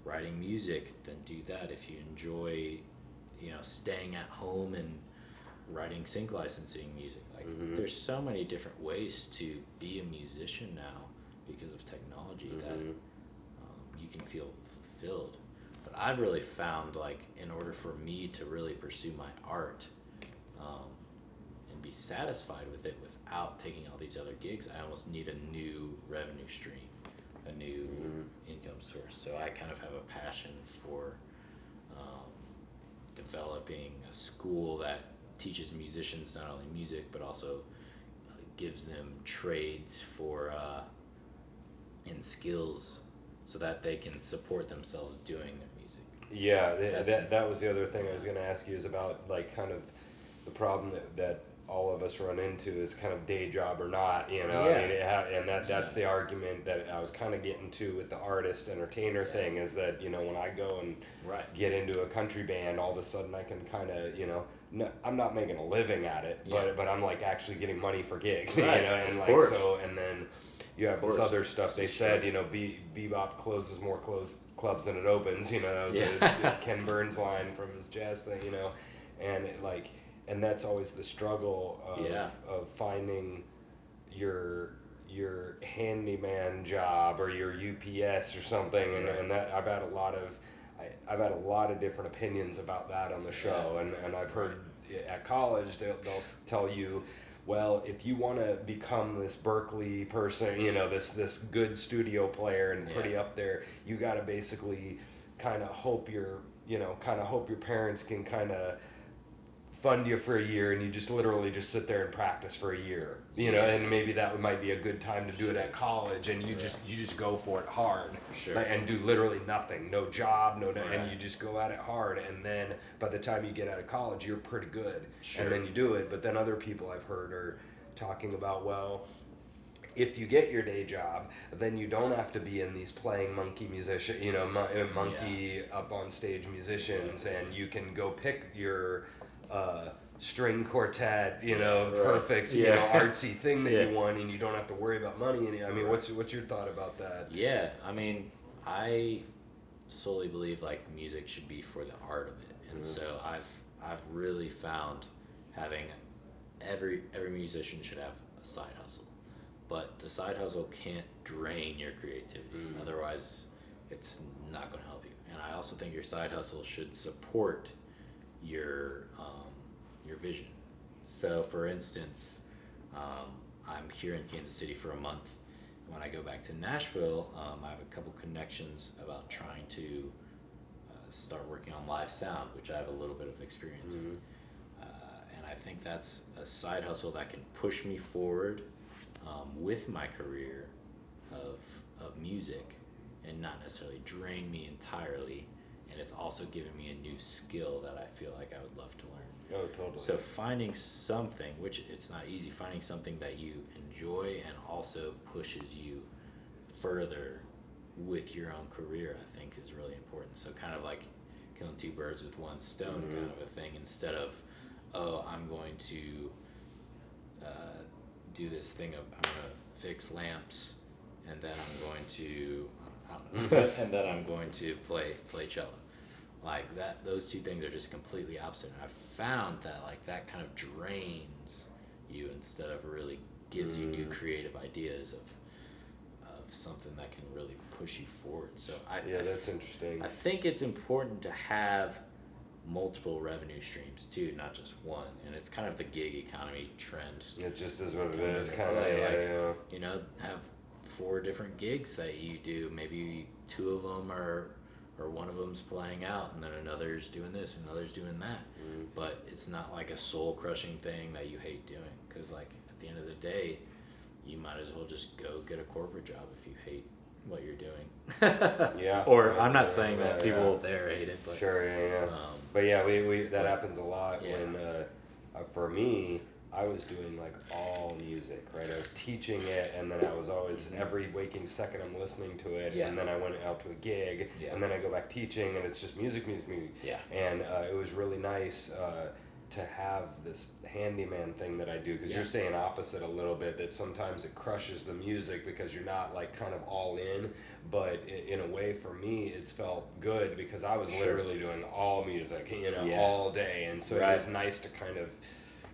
writing music, then do that. If you enjoy, staying at home and writing sync licensing music, like there's so many different ways to be a musician now because of technology that you can feel fulfilled. But I've really found, like, in order for me to really pursue my art and be satisfied with it without taking all these other gigs, I almost need a new revenue stream, a new income source. So I kind of have a passion for developing a school that teaches musicians not only music, but also gives them trades for and skills so that they can support themselves doing their music. Yeah, that was the other thing I was going to ask you, is about like kind of the problem that all of us run into is kind of day job or not, I mean, that's the argument that I was kind of getting to with the artist entertainer thing, is that, when I go and get into a country band, all of a sudden I can kind of, no, I'm not making a living at it, but I'm like actually getting money for gigs, and like so, and then you have this other stuff. They said, bebop closes more clubs than it opens. That was a Ken Burns line from his jazz thing. And it, like, and that's always the struggle of finding your handyman job or your UPS or something. And that I've had a lot of different opinions about that on the show, and I've heard at college they'll tell you, well, if you want to become this Berkeley person, this good studio player and pretty up there, you got to basically kind of hope your parents can kind of fund you for a year, and you just literally just sit there and practice for a year, and maybe that might be a good time to do it at college, and you just go for it hard, and do literally nothing, no job, and you just go at it hard, and then by the time you get out of college, you're pretty good, and then you do it. But then other people I've heard are talking about, well, if you get your day job, then you don't have to be in these playing monkey musician, monkey up on stage musicians, and you can go pick your string quartet, perfect, artsy thing that you want, and you don't have to worry about money. And I mean, what's your thought about that? Yeah, I mean, I solely believe like music should be for the art of it, and so I've really found having every musician should have a side hustle. But the side hustle can't drain your creativity. Otherwise, it's not going to help you. And I also think your side hustle should support your vision. So, for instance, I'm here in Kansas City for a month. When I go back to Nashville, I have a couple connections about trying to start working on live sound, which I have a little bit of experience in. And I think that's a side hustle that can push me forward with my career of music and not necessarily drain me entirely, and it's also given me a new skill that I feel like I would love to learn. Oh, totally. So finding something, which it's not easy, finding something that you enjoy and also pushes you further with your own career, I think is really important. So kind of like killing two birds with one stone kind of a thing, instead of, oh, I'm going to do this thing of I'm gonna fix lamps, and then I'm going to and then I'm going to play cello. Like that, those two things are just completely opposite. And I've found that like that kind of drains you instead of really gives you new creative ideas of something that can really push you forward. So that's interesting. I think it's important to have multiple revenue streams too, not just one. And it's kind of the gig economy trend. It just is what it is, kind of. Have 4 different gigs that you do. Maybe 2 of them are, or one of them's playing out, and then another's doing this, and another's doing that. But it's not like a soul crushing thing that you hate doing, because like at the end of the day, you might as well just go get a corporate job if you hate what you're doing. Or I'm not saying that people there hate it, but sure, but yeah, we that happens a lot when for me, I was doing like all music, right? I was teaching it, and then I was always every waking second I'm listening to it, and then I went out to a gig, and then I go back teaching, and it's just music. And it was really nice to have this handyman thing that I do, because you're saying opposite a little bit, that sometimes it crushes the music because you're not like kind of all in, but in a way for me it's felt good because I was literally doing all music, all day, and so it was nice to kind of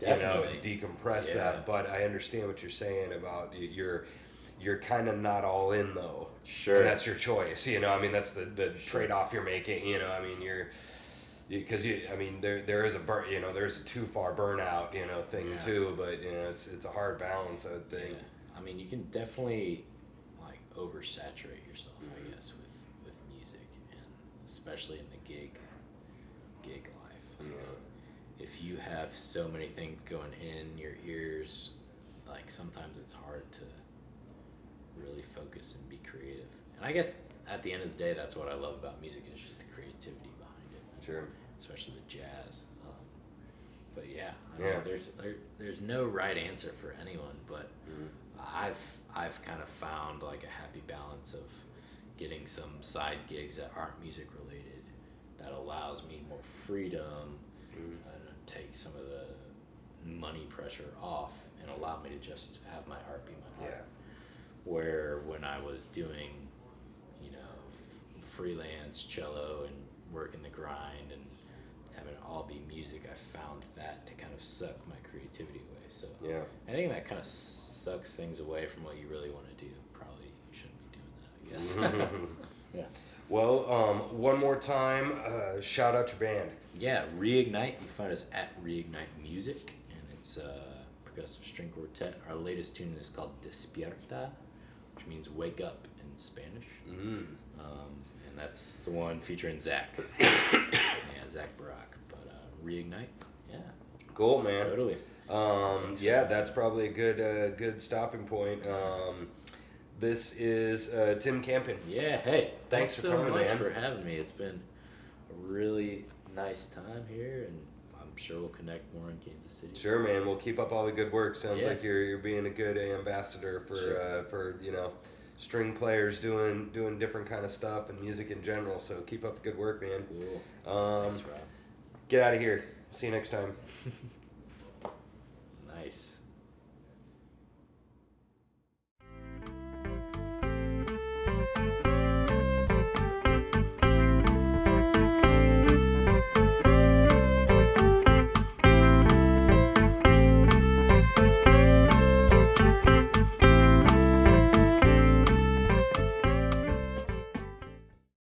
decompress that. But I understand what you're saying about you're kind of not all in though. Sure. And that's your choice, I mean that's the trade-off you're making, I mean because there is a there's a too far burnout thing too, but it's a hard balance, I would think. I mean, you can definitely like oversaturate yourself, I guess, with music, and especially in the gig life. If you have so many things going in your ears, like sometimes it's hard to really focus and be creative. And I guess at the end of the day, that's what I love about music, is just the creativity behind it. Sure. Especially with jazz. But I mean, there's no right answer for anyone, but I've kind of found like a happy balance of getting some side gigs that aren't music related that allows me more freedom and take some of the money pressure off and allow me to just have my art be my art. Where when I was doing freelance cello and working the grind and having it all be music, I found that to kind of suck my creativity away. So I think that kind of sucks things away from what you really want to do. Probably shouldn't be doing that, I guess. Well, one more time, shout out your band. Reignite. You find us at Reignite Music, and it's a progressive string quartet. Our latest tune is called Despierta, which means wake up in Spanish. And that's the one featuring Zach. Zach Barak. But Reignite, Cool, man. Totally. That's probably a good stopping point. This is Tim Kampen. Hey, thanks for so coming, much man. for having me. It's been a really nice time here, and I'm sure we'll connect more in Kansas City. Sure, man. We'll keep up all the good work. Sounds Yeah. like you're being a good ambassador for for string players doing different kind of stuff and music in general. So keep up the good work, man. Cool. Thanks, Rob. Get out of here. See you next time. Nice.